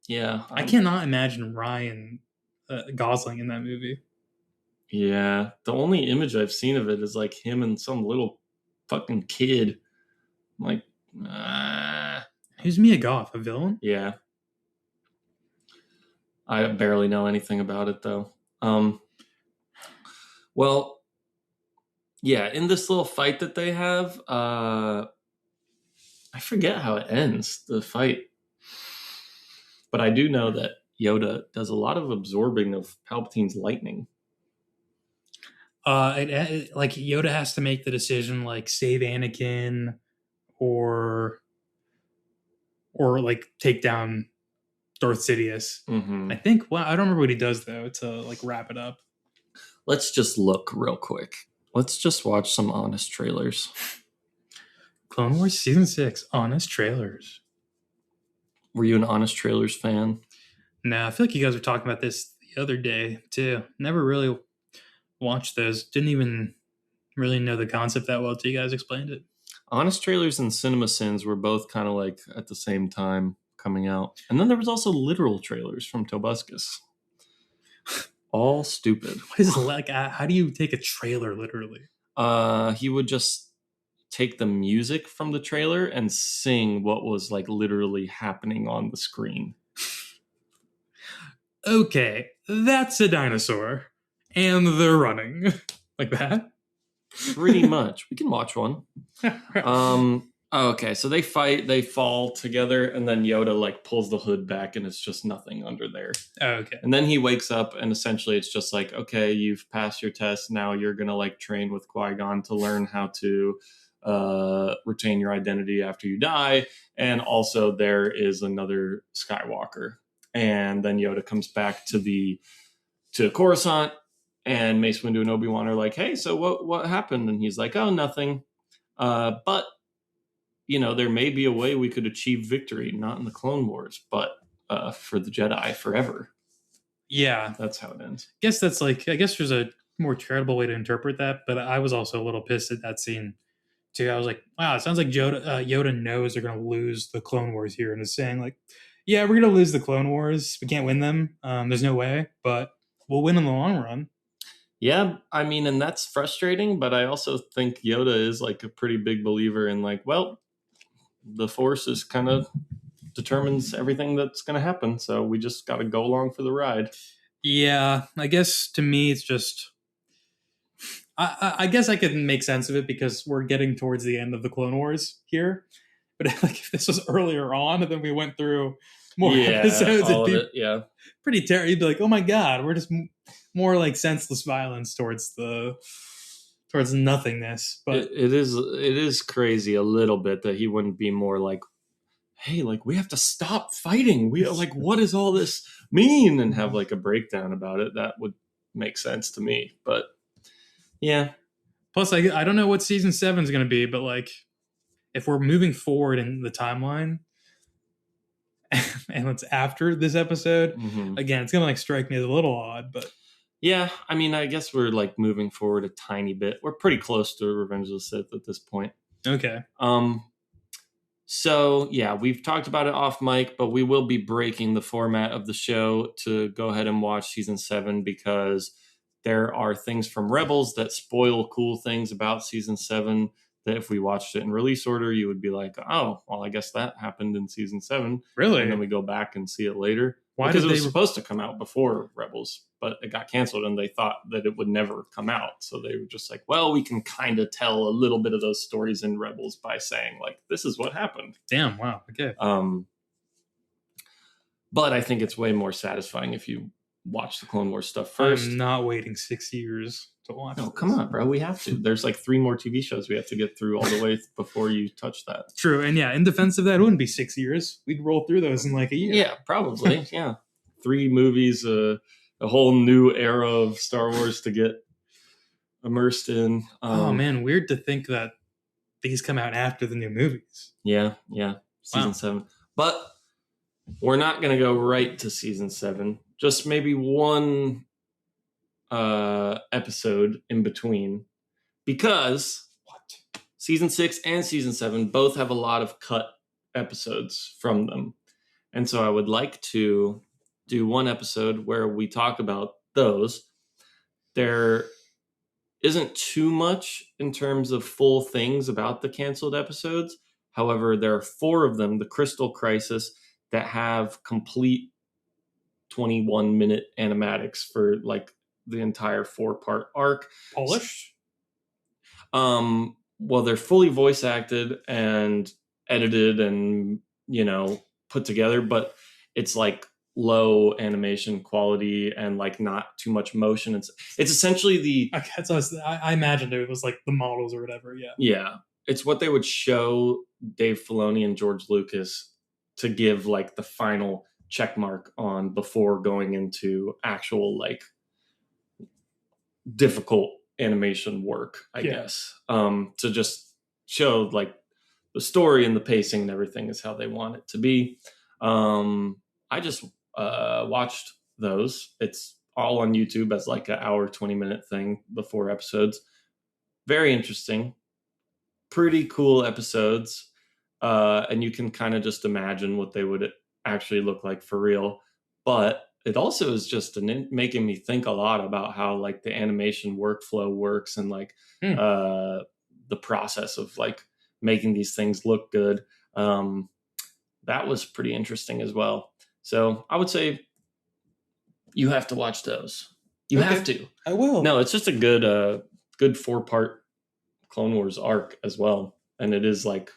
Yeah, I cannot imagine Ryan Gosling in that movie. Yeah, the only image I've seen of it is like him and some little fucking kid. I'm like, who's Mia Goth? A villain? Yeah, I barely know anything about it though. Well, yeah, in this little fight that they have, I forget how it ends, the fight. But I do know that Yoda does a lot of absorbing of Palpatine's lightning. Like Yoda has to make the decision, like save Anakin, or like take down Darth Sidious. Mm-hmm. I think. Well, I don't remember what he does though to like wrap it up. Let's just look real quick. Let's just watch some honest trailers. Clone Wars Season 6, honest trailers. Were you an honest trailers fan? No, I feel like you guys were talking about this the other day too. Never really watched those. Didn't even really know the concept that well till you guys explained it. Honest trailers and Cinema Sins were both kind of like at the same time. coming out. And then there was also literal trailers from Tobuscus. All stupid. What is like? How do you take a trailer literally? He would just take the music from the trailer and sing what was like literally happening on the screen. Okay, that's a dinosaur, and they're running like that. Pretty much. We can watch one. Okay, so they fight, they fall together, and then Yoda like pulls the hood back and it's just nothing under there. Okay. And then he wakes up and essentially it's just like, okay, you've passed your test. Now you're gonna like train with Qui-Gon to learn how to retain your identity after you die. And also there is another Skywalker. And then Yoda comes back to Coruscant, and Mace Windu and Obi-Wan are like, hey, so what happened? And he's like, oh, nothing. But, there may be a way we could achieve victory, not in the Clone Wars, but for the Jedi forever. Yeah. That's how it ends. I guess there's a more charitable way to interpret that, but I was also a little pissed at that scene, too. I was like, wow, it sounds like Yoda knows they're going to lose the Clone Wars here and is saying, like, yeah, we're going to lose the Clone Wars. We can't win them. There's no way, but we'll win in the long run. Yeah, I mean, and that's frustrating, but I also think Yoda is like a pretty big believer in like, well, the Force is kind of determines everything that's going to happen, so we just got to go along for the ride. Yeah, I guess to me it's just I guess I can make sense of it because we're getting towards the end of the Clone Wars here. But like if this was earlier on and then we went through more episodes, it'd be pretty terrible. You'd be like, oh my god, we're just more like senseless violence towards nothingness. But it is crazy a little bit that he wouldn't be more like, hey, like we have to stop fighting. We like, what does all this mean? And have like a breakdown about it. That would make sense to me. But yeah. Plus, I don't know what season 7 is going to be, but like if we're moving forward in the timeline and it's after this episode, again, it's going to like strike me as a little odd, but yeah, I mean, I guess we're like moving forward a tiny bit. We're pretty close to Revenge of the Sith at this point. Okay. So yeah, we've talked about it off mic, but we will be breaking the format of the show to go ahead and watch season 7 because there are things from Rebels that spoil cool things about season 7 that if we watched it in release order, you would be like, oh, well, I guess that happened in season 7. Really? And then we go back and see it later. Why because it was supposed to come out before Rebels, but it got canceled and they thought that it would never come out. So they were just like, well, we can kind of tell a little bit of those stories in Rebels by saying like, this is what happened. Damn. Wow. Okay. But I think it's way more satisfying if you watch the Clone Wars stuff first. I'm not waiting 6 years to watch. No, come on, bro. We have to. There's like 3 more TV shows we have to get through all the way before you touch that. True. And yeah, in defense of that, it wouldn't be 6 years. We'd roll through those in like a year. Yeah, probably. Yeah. 3 movies, a whole new era of Star Wars to get immersed in. Oh, man. Weird to think that these come out after the new movies. Yeah. Season 7. But we're not going to go right to season 7. Just maybe one episode in between, because season 6 and season 7 both have a lot of cut episodes from them, and so I would like to do one episode where we talk about those. There isn't too much in terms of full things about the canceled episodes. However, there are 4 of them, the Crystal Crisis, that have complete 21-minute animatics for like the entire 4-part arc. Polished? Well, they're fully voice acted and edited and, put together, but it's like low animation quality and like not too much motion. It's essentially okay, so I imagined it was like the models or whatever. Yeah. It's what they would show Dave Filoni and George Lucas to give like the final check mark on before going into actual like difficult animation work, I guess. To just show like the story and the pacing and everything is how they want it to be. I just watched those. It's all on YouTube as like an hour, 20-minute thing, the 4 episodes. Very interesting. Pretty cool episodes. And you can kind of just imagine what they would actually look like for real. But it also is just making me think a lot about how like the animation workflow works and like Hmm. the process of like making these things look good. That was pretty interesting as well. So I would say you have to watch those. You have Okay, to. I will. No, it's just a good 4-part Clone Wars arc as well, and it is like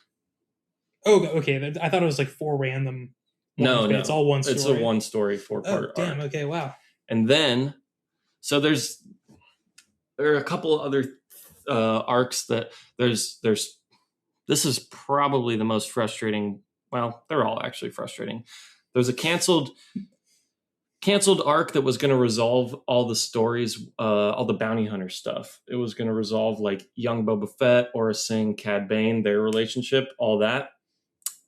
Oh, okay. I thought it was like four random ones, but it's no, all one it's a story. one story 4-part Oh, damn. arc, Okay, wow. and then so there are a couple other arcs that there's this is probably the most frustrating. Well, they're all actually frustrating. There's a canceled arc that was going to resolve all the stories, all the bounty hunter stuff. It was going to resolve like young Boba Fett, Aura Singh, Cad Bane, their relationship, all that.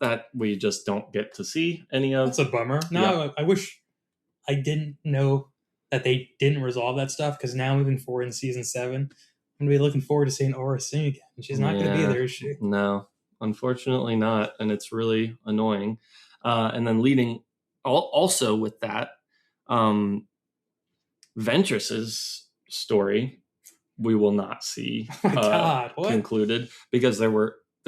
That we just don't get to see any of. That's a bummer. Yep. No, I wish I didn't know that they didn't resolve that stuff because now moving forward in season 7, I'm gonna be looking forward to seeing Aura Singh again. She's not gonna be Yeah. there, is she? No, unfortunately not, and it's really annoying. And then leading also with that, um, Ventress's story we will not see Oh my god, what? concluded because there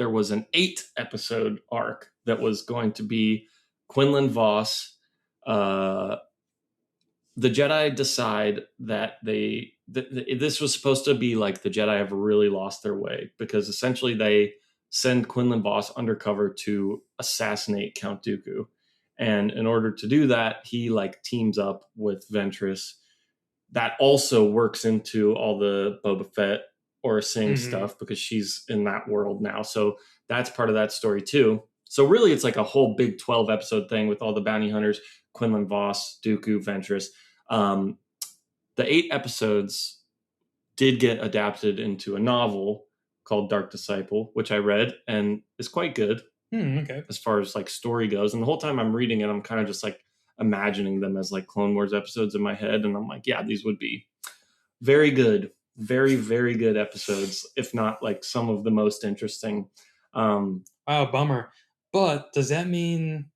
was an 8-episode arc that was going to be Quinlan Voss. The Jedi decide that this was supposed to be like the Jedi have really lost their way because essentially they send Quinlan Voss undercover to assassinate Count Dooku, and in order to do that, he like teams up with Ventress. That also works into all the Boba Fett or Singh stuff because she's in that world now. So that's part of that story too. So really, it's like a whole big 12-episode thing with all the bounty hunters, Quinlan Voss, Dooku, Ventress. Um, the 8 episodes did get adapted into a novel called Dark Disciple, which I read and is quite good Okay. as far as like story goes. And the whole time I'm reading it, I'm kind of just like imagining them as like Clone Wars episodes in my head. And I'm like, yeah, these would be very good, very, very good episodes, if not like some of the most interesting. Wow, bummer. But does that mean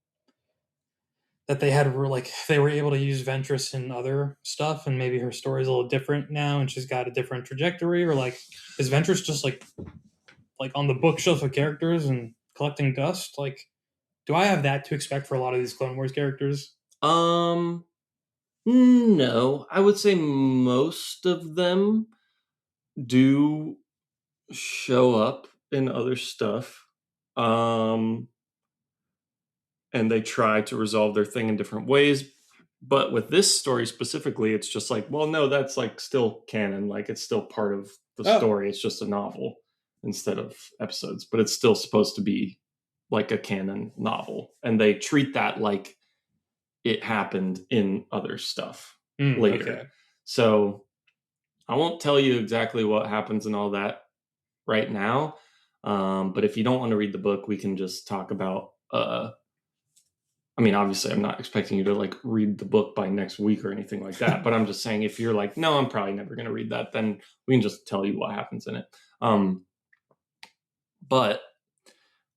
that they were able to use Ventress in other stuff, and maybe her story's a little different now, and she's got a different trajectory, or like is Ventress just like on the bookshelf of characters and collecting dust? Like, do I have that to expect for a lot of these Clone Wars characters? um, no, I would say most of them do show up in other stuff. And they try to resolve their thing in different ways. But with this story specifically, it's just like, well, no, that's like still canon. Like it's still part of the story. It's just a novel instead of episodes, but it's still supposed to be like a canon novel. And they treat that like it happened in other stuff later. Okay. So I won't tell you exactly what happens and all that right now. But if you don't want to read the book, we can just talk about I mean, obviously, I'm not expecting you to like read the book by next week or anything like that. But I'm just saying, if you're like, no, I'm probably never going to read that, then we can just tell you what happens in it. But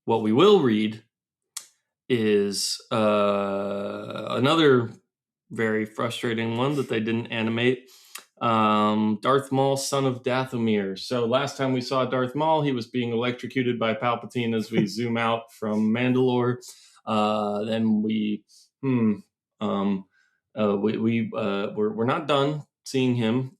what we will read is another very frustrating one that they didn't animate. Darth Maul, son of Dathomir. So last time we saw Darth Maul, he was being electrocuted by Palpatine as we zoom out from Mandalore. Then we're not done seeing him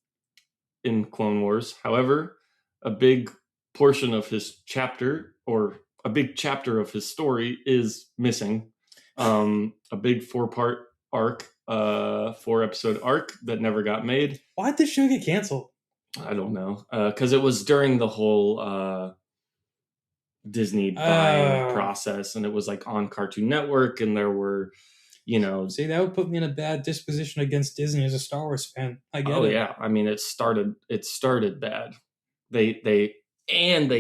in Clone Wars. However, a big portion of his chapter or a big chapter of his story is missing. A big 4-part arc, 4-episode arc that never got made. Why did the show get canceled? I don't know, because it was during the whole Disney buying process, and it was like on Cartoon Network, and there were, See, that would put me in a bad disposition against Disney as a Star Wars fan. I get it. Oh yeah, I mean, it started bad. They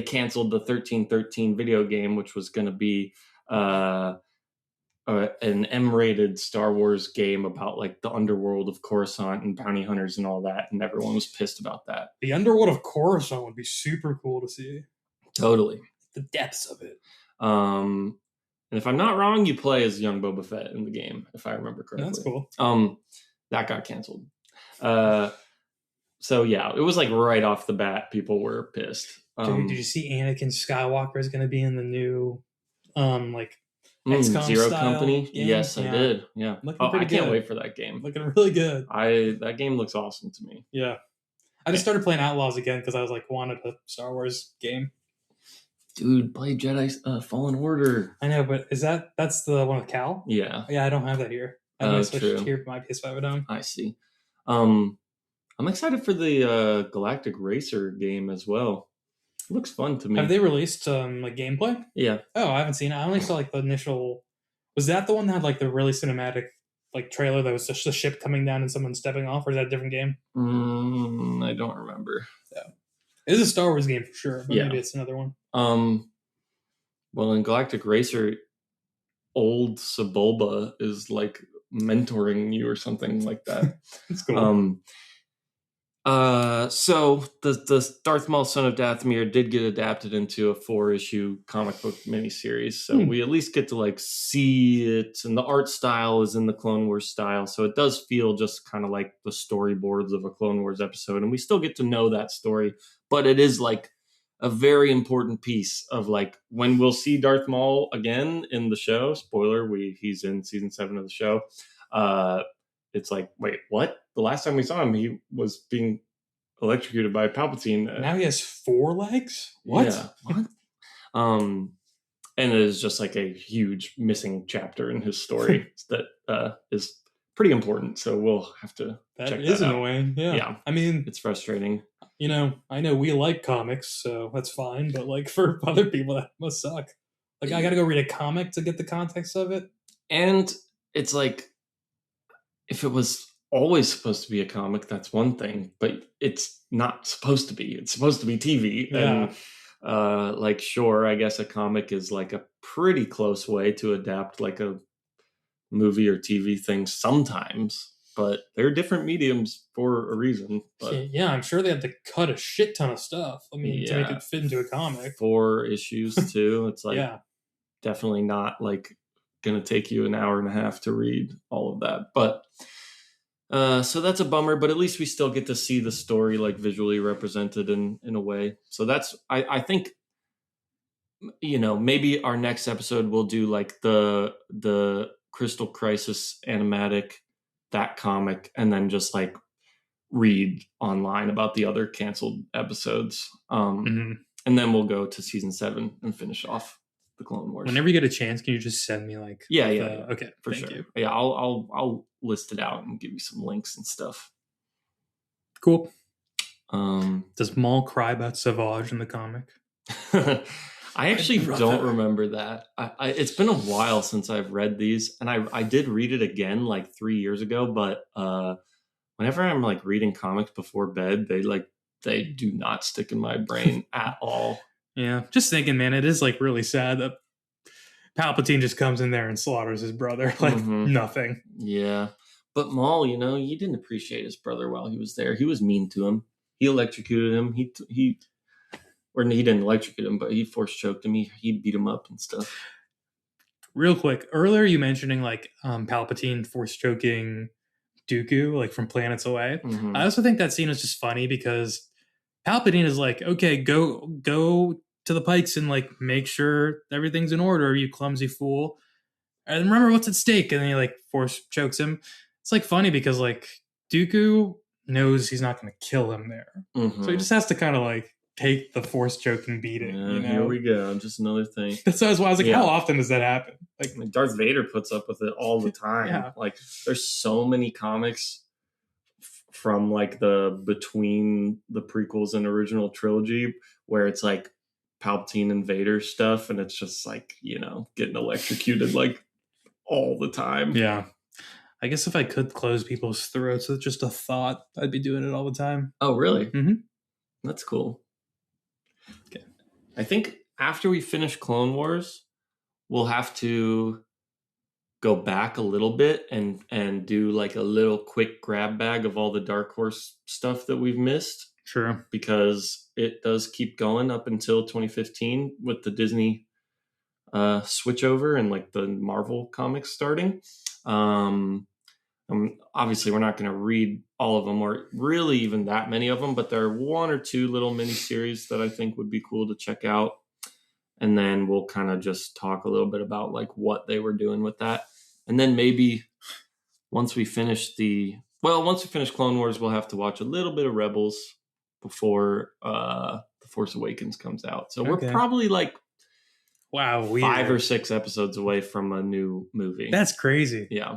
canceled the 1313 video game, which was going to be an M-rated Star Wars game about like the underworld of Coruscant and bounty hunters and all that, and everyone was pissed about that. The underworld of Coruscant would be super cool to see. Totally. The depths of it. And And if I'm not wrong, you play as young Boba Fett in the game, if I remember correctly. That's cool. That got canceled. So yeah, it was like right off the bat, people were pissed. Dude, did you see Anakin Skywalker is going to be in the new, like, XCOM Zero style Company? game? Yes, I did. Yeah. Looking pretty I can't good. wait for that game. Looking really good. That game looks awesome to me. Yeah. I just started playing Outlaws again because I was like, wanted a Star Wars game. Dude, play Jedi Fallen Order. I know, but that's the one with Cal? Yeah. Yeah, I don't have that here. I only switched here for my PS5 at home. I see. I'm excited for the Galactic Racer game as well. It looks fun to me. Have they released like gameplay? Yeah. Oh, I haven't seen it. I only saw like the initial. Was that the one that had like the really cinematic like trailer that was just the ship coming down and someone stepping off, or is that a different game? I don't remember. Yeah. It is a Star Wars game for sure, but maybe it's another one. Well, in Galactic Racer, old Sebulba is like mentoring you or something like that. That's cool. So the Darth Maul, Son of Dathomir, did get adapted into a 4-issue comic book miniseries. So we at least get to like see it, and the art style is in the Clone Wars style. So it does feel just kind of like the storyboards of a Clone Wars episode, and we still get to know that story. But it is like a very important piece of like when we'll see Darth Maul again in the show. Spoiler: he's in season 7 of the show. It's like, wait, what? The last time we saw him, he was being electrocuted by Palpatine. Now he has 4 legs? What? Yeah. What? And it is just like a huge missing chapter in his story that is pretty important. So we'll have to check that out. That is annoying. Yeah. I mean, it's frustrating. You know, I know we like comics, so that's fine. But like for other people, that must suck. Like I got to go read a comic to get the context of it. And it's like, if it was always supposed to be a comic, that's one thing, but it's not supposed to be. It's supposed to be TV. Yeah. And like, sure, I guess a comic is like a pretty close way to adapt like a movie or TV thing sometimes, but they're different mediums for a reason. But yeah, I'm sure they had to cut a shit ton of stuff. I mean, to make it fit into a comic. 4 issues too. It's like definitely not like going to take you an hour and a half to read all of that. But so that's a bummer, but at least we still get to see the story like visually represented in a way. So that's, I think, you know, maybe our next episode we'll do like the Crystal Crisis animatic, that comic, and then just like read online about the other canceled episodes. And then we'll go to season 7 and finish off the Clone Wars. Whenever you get a chance, can you just send me like okay, for sure. You. Yeah, I'll list it out and give you some links and stuff. Cool. Does Maul cry about Savage in the comic? I actually don't remember that. It's been a while since I've read these, and I did read it again like 3 years ago. But whenever I'm like reading comics before bed, they do not stick in my brain at all. Yeah, just thinking, man, it is like really sad that Palpatine just comes in there and slaughters his brother like nothing. Yeah, but Maul, you know, you didn't appreciate his brother while he was there. He was mean to him. He electrocuted him. He didn't electrocute him, but he force choked him. He beat him up and stuff. Real quick, earlier you mentioning like Palpatine force choking Dooku like from planets away. I also think that scene is just funny because Palpatine is like, okay, go to the Pikes and like make sure everything's in order, you clumsy fool. And remember what's at stake. And then he like force chokes him. It's like funny because like Dooku knows he's not going to kill him there. So he just has to kind of like take the force choking beating. You know? Here we go. Just another thing. That's why I was like, how often does that happen? Like Darth Vader puts up with it all the time. Yeah. Like there's so many comics from like between the prequels and original trilogy where it's like Palpatine and Vader stuff, and it's just like, you know, getting electrocuted like all the time. Yeah. I guess if I could close people's throats with just a thought, I'd be doing it all the time. Oh, really? Mm-hmm. That's cool. Okay. I think after we finish Clone Wars, we'll have to go back a little bit and do like a little quick grab bag of all the Dark Horse stuff that we've missed. Sure. Because it does keep going up until 2015 with the Disney switch over and like the Marvel comics starting. Um, Obviously, we're not going to read all of them or really even that many of them, but there are one or two little mini series that I think would be cool to check out. And then we'll kind of just talk a little bit about like what they were doing with that. And then maybe once we finish Clone Wars, we'll have to watch a little bit of Rebels before The Force Awakens comes out. So we're probably like wow, 5 or 6 episodes away from a new movie. That's crazy. Yeah.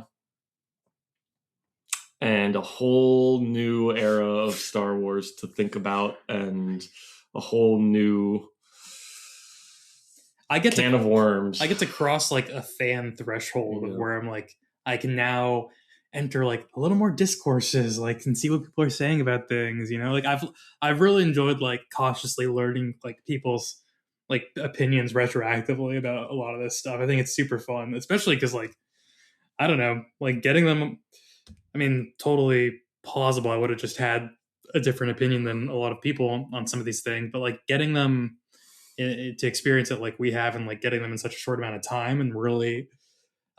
And a whole new era of Star Wars to think about, and a whole new can of worms. I get to cross like a fan threshold where I'm like, I can now enter like a little more discourses, like, and see what people are saying about things. You know, like I've really enjoyed like cautiously learning like people's like opinions retroactively about a lot of this stuff. I think it's super fun, especially because like I don't know, like getting them. I mean, totally plausible. I would have just had a different opinion than a lot of people on some of these things, but like getting them to experience it like we have, and like getting them in such a short amount of time, and really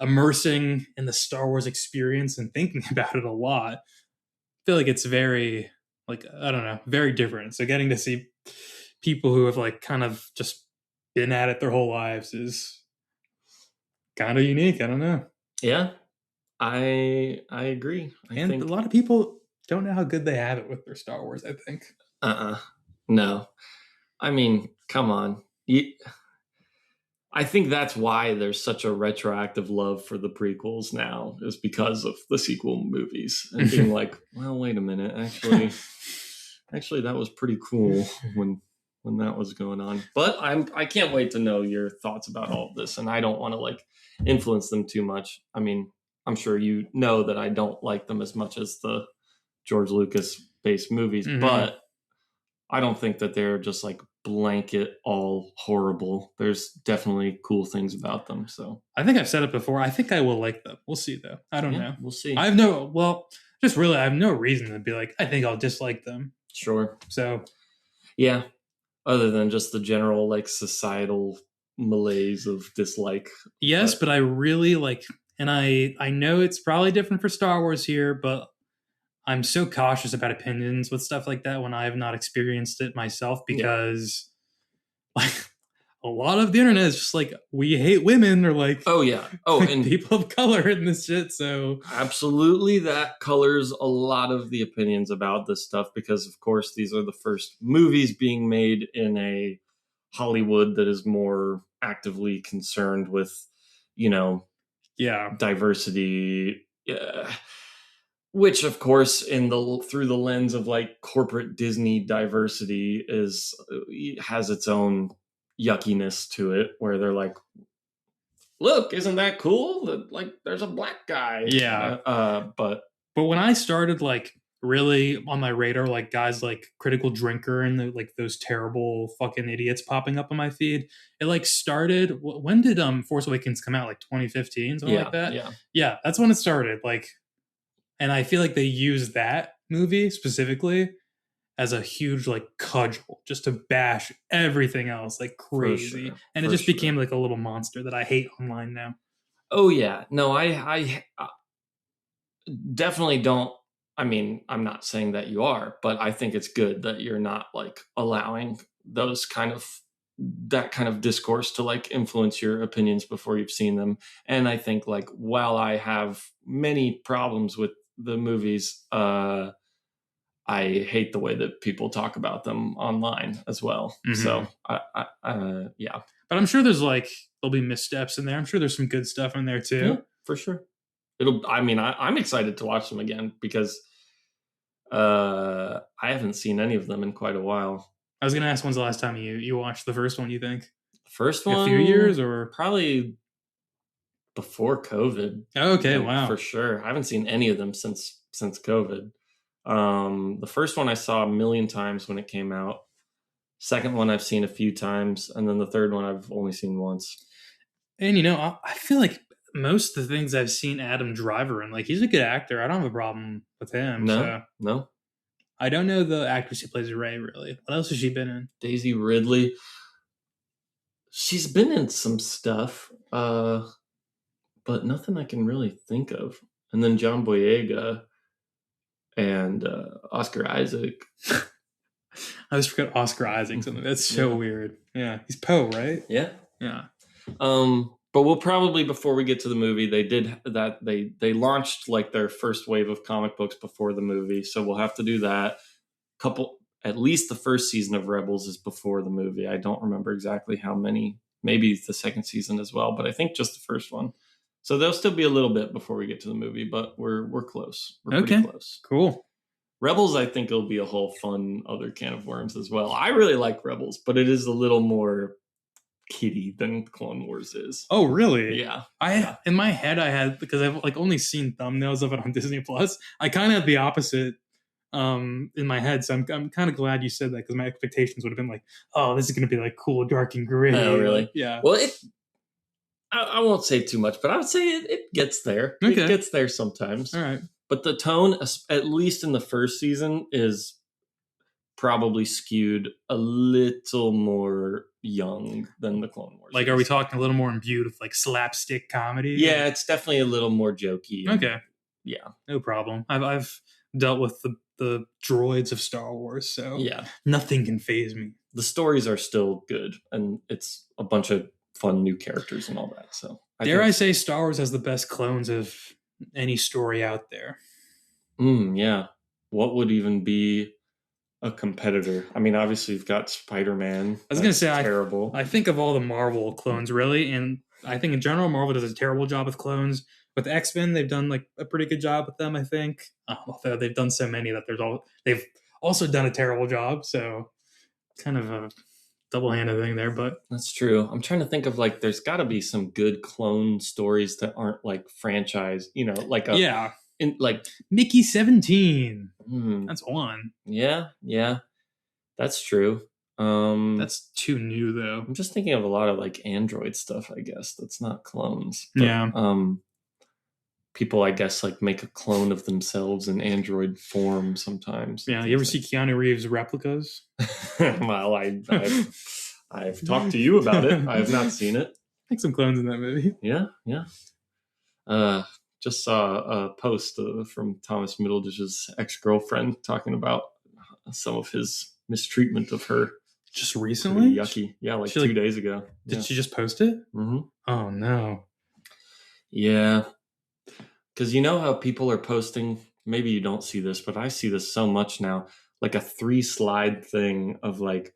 immersing in the Star Wars experience and thinking about it a lot. I feel like it's very, like, I don't know, very different. So getting to see people who have like kind of just been at it their whole lives is kind of unique. I don't know. Yeah. I agree. I think a lot of people don't know how good they have it with their Star Wars, I think. No. I mean, come on. I think that's why there's such a retroactive love for the prequels now, is because of the sequel movies and being like, well, wait a minute, actually that was pretty cool when that was going on. But I can't wait to know your thoughts about all of this, and I don't want to like influence them too much. I mean, I'm sure you know that I don't like them as much as the George Lucas based movies, but I don't think that they're just like blanket all horrible. There's definitely cool things about them. So I think I've said it before. I think I will like them. We'll see though. I don't know. We'll see. I have no reason to be like, I think I'll dislike them. Sure. So yeah, other than just the general like societal malaise of dislike. Yes, but I really like, and I know it's probably different for Star Wars here, but I'm so cautious about opinions with stuff like that when I have not experienced it myself, because like a lot of the internet is just like, we hate women, or like, like, and people of color in this shit. So absolutely, that colors a lot of the opinions about this stuff, because of course these are the first movies being made in a Hollywood that is more actively concerned with, diversity. Which, of course, through the lens of like corporate Disney diversity, has its own yuckiness to it, where they're like, "Look, isn't that cool? Like, there's a black guy." Yeah. But when I started like really on my radar, like guys like Critical Drinker and like those terrible fucking idiots popping up on my feed, it like started. When did Force Awakens come out? Like 2015, something like that. Yeah, that's when it started. Like. And I feel like they use that movie specifically as a huge like cudgel just to bash everything else like crazy. And it just became like a little monster that I hate online now. Oh yeah. No, I definitely don't. I mean, I'm not saying that you are, but I think it's good that you're not like allowing that kind of discourse to like influence your opinions before you've seen them. And I think like, while I have many problems with the movies, I hate the way that people talk about them online as well. So yeah, but I'm sure there'll be missteps in there. I'm sure there's some good stuff in there too. Yeah, for sure. I'm excited to watch them again, because I haven't seen any of them in quite a while. I was gonna ask, when's the last time you watched the first one, you think? First one? A few years, or probably before COVID. Okay, wow. For sure. I haven't seen any of them since COVID. The first one I saw a million times when it came out. Second one I've seen a few times, and then the third one I've only seen once. And I feel like most of the things I've seen Adam Driver in, like, he's a good actor. I don't have a problem with him. No. I don't know the actress who plays Rey, really. What else has she been in? Daisy Ridley. She's been in some stuff, but nothing I can really think of. And then John Boyega and Oscar Isaac. I always forget Oscar Isaac. That's so weird. Yeah, he's Poe, right? Yeah. Yeah. But we'll probably, before we get to the movie, they did that. They launched like their first wave of comic books before the movie, so we'll have to do that. At least the first season of Rebels is before the movie. I don't remember exactly how many. Maybe the second season as well, but I think just the first one. So there'll still be a little bit before we get to the movie, but we're close. We're pretty close. Cool. Rebels, I think it'll be a whole fun other can of worms as well. I really like Rebels, but it is a little more kiddie than Clone Wars is. Oh, really? Yeah. In my head, I had, because I've like only seen thumbnails of it on Disney Plus. I kind of had the opposite in my head, so I'm kind of glad you said that, because my expectations would have been like, oh, this is going to be like cool, dark and gritty. Oh, really? Like, yeah. Well, I won't say too much, but I would say it gets there. Okay. It gets there sometimes. All right. But the tone, at least in the first season, is probably skewed a little more young than the Clone Wars. Like, are we talking a little more imbued with like slapstick comedy? Yeah, it's definitely a little more jokey. Okay. Yeah. No problem. I've dealt with the droids of Star Wars, so yeah, nothing can faze me. The stories are still good, and it's a bunch of fun new characters and all that. So I say Star Wars has the best clones of any story out there. Yeah. What would even be a competitor? I mean, obviously you've got Spider-Man. I was going to say, terrible. I think of all the Marvel clones, really, and I think in general Marvel does a terrible job with clones. With X-Men, they've done like a pretty good job with them, I think. Although they've done so many that they've also done a terrible job. So kind of a double-handed thing there, but that's true. I'm trying to think of like, there's got to be some good clone stories that aren't like franchise, like like Mickey 17. That's one. Yeah, that's true. That's too new though. I'm just thinking of a lot of like Android stuff, I guess. That's not clones. But, yeah. People, I guess, like make a clone of themselves in android form sometimes. Yeah, you ever see Keanu Reeves replicas? Well, I've talked to you about it. I have not seen it. I think some clones in that movie. Yeah. Just saw a post from Thomas Middleditch's ex-girlfriend talking about some of his mistreatment of her. Just recently? Pretty yucky. Yeah, like 2 days ago. Did she just post it? Mm-hmm. Oh, no. Yeah. Because you know how people are posting, maybe you don't see this, but I see this so much now, like a 3-slide thing of like,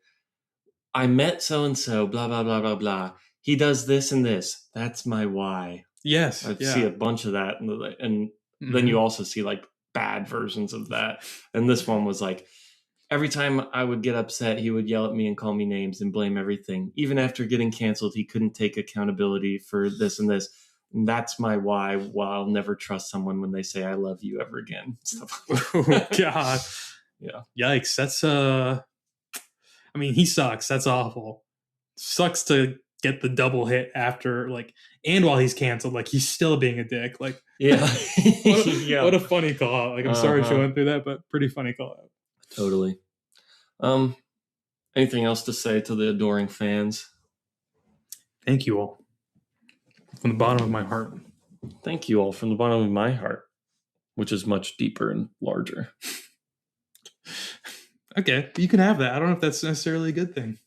I met so-and-so, blah, blah, blah, blah, blah. He does this and this. That's my why. Yes. I see a bunch of that. And then you also see like bad versions of that. And this one was like, every time I would get upset, he would yell at me and call me names and blame everything. Even after getting canceled, he couldn't take accountability for this and this. And that's my why. Well, I'll never trust someone when they say I love you ever again. Stuff like that. Oh, God. Yeah. Yikes. That's I mean, he sucks. That's awful. Sucks to get the double hit after, like, and while he's canceled, like, he's still being a dick. Like, yeah. What a funny call out. Like, I'm sorry she went through that, but pretty funny call out. Totally. Anything else to say to the adoring fans? Thank you all. From the bottom of my heart. Thank you all from the bottom of my heart, which is much deeper and larger. Okay, you can have that. I don't know if that's necessarily a good thing.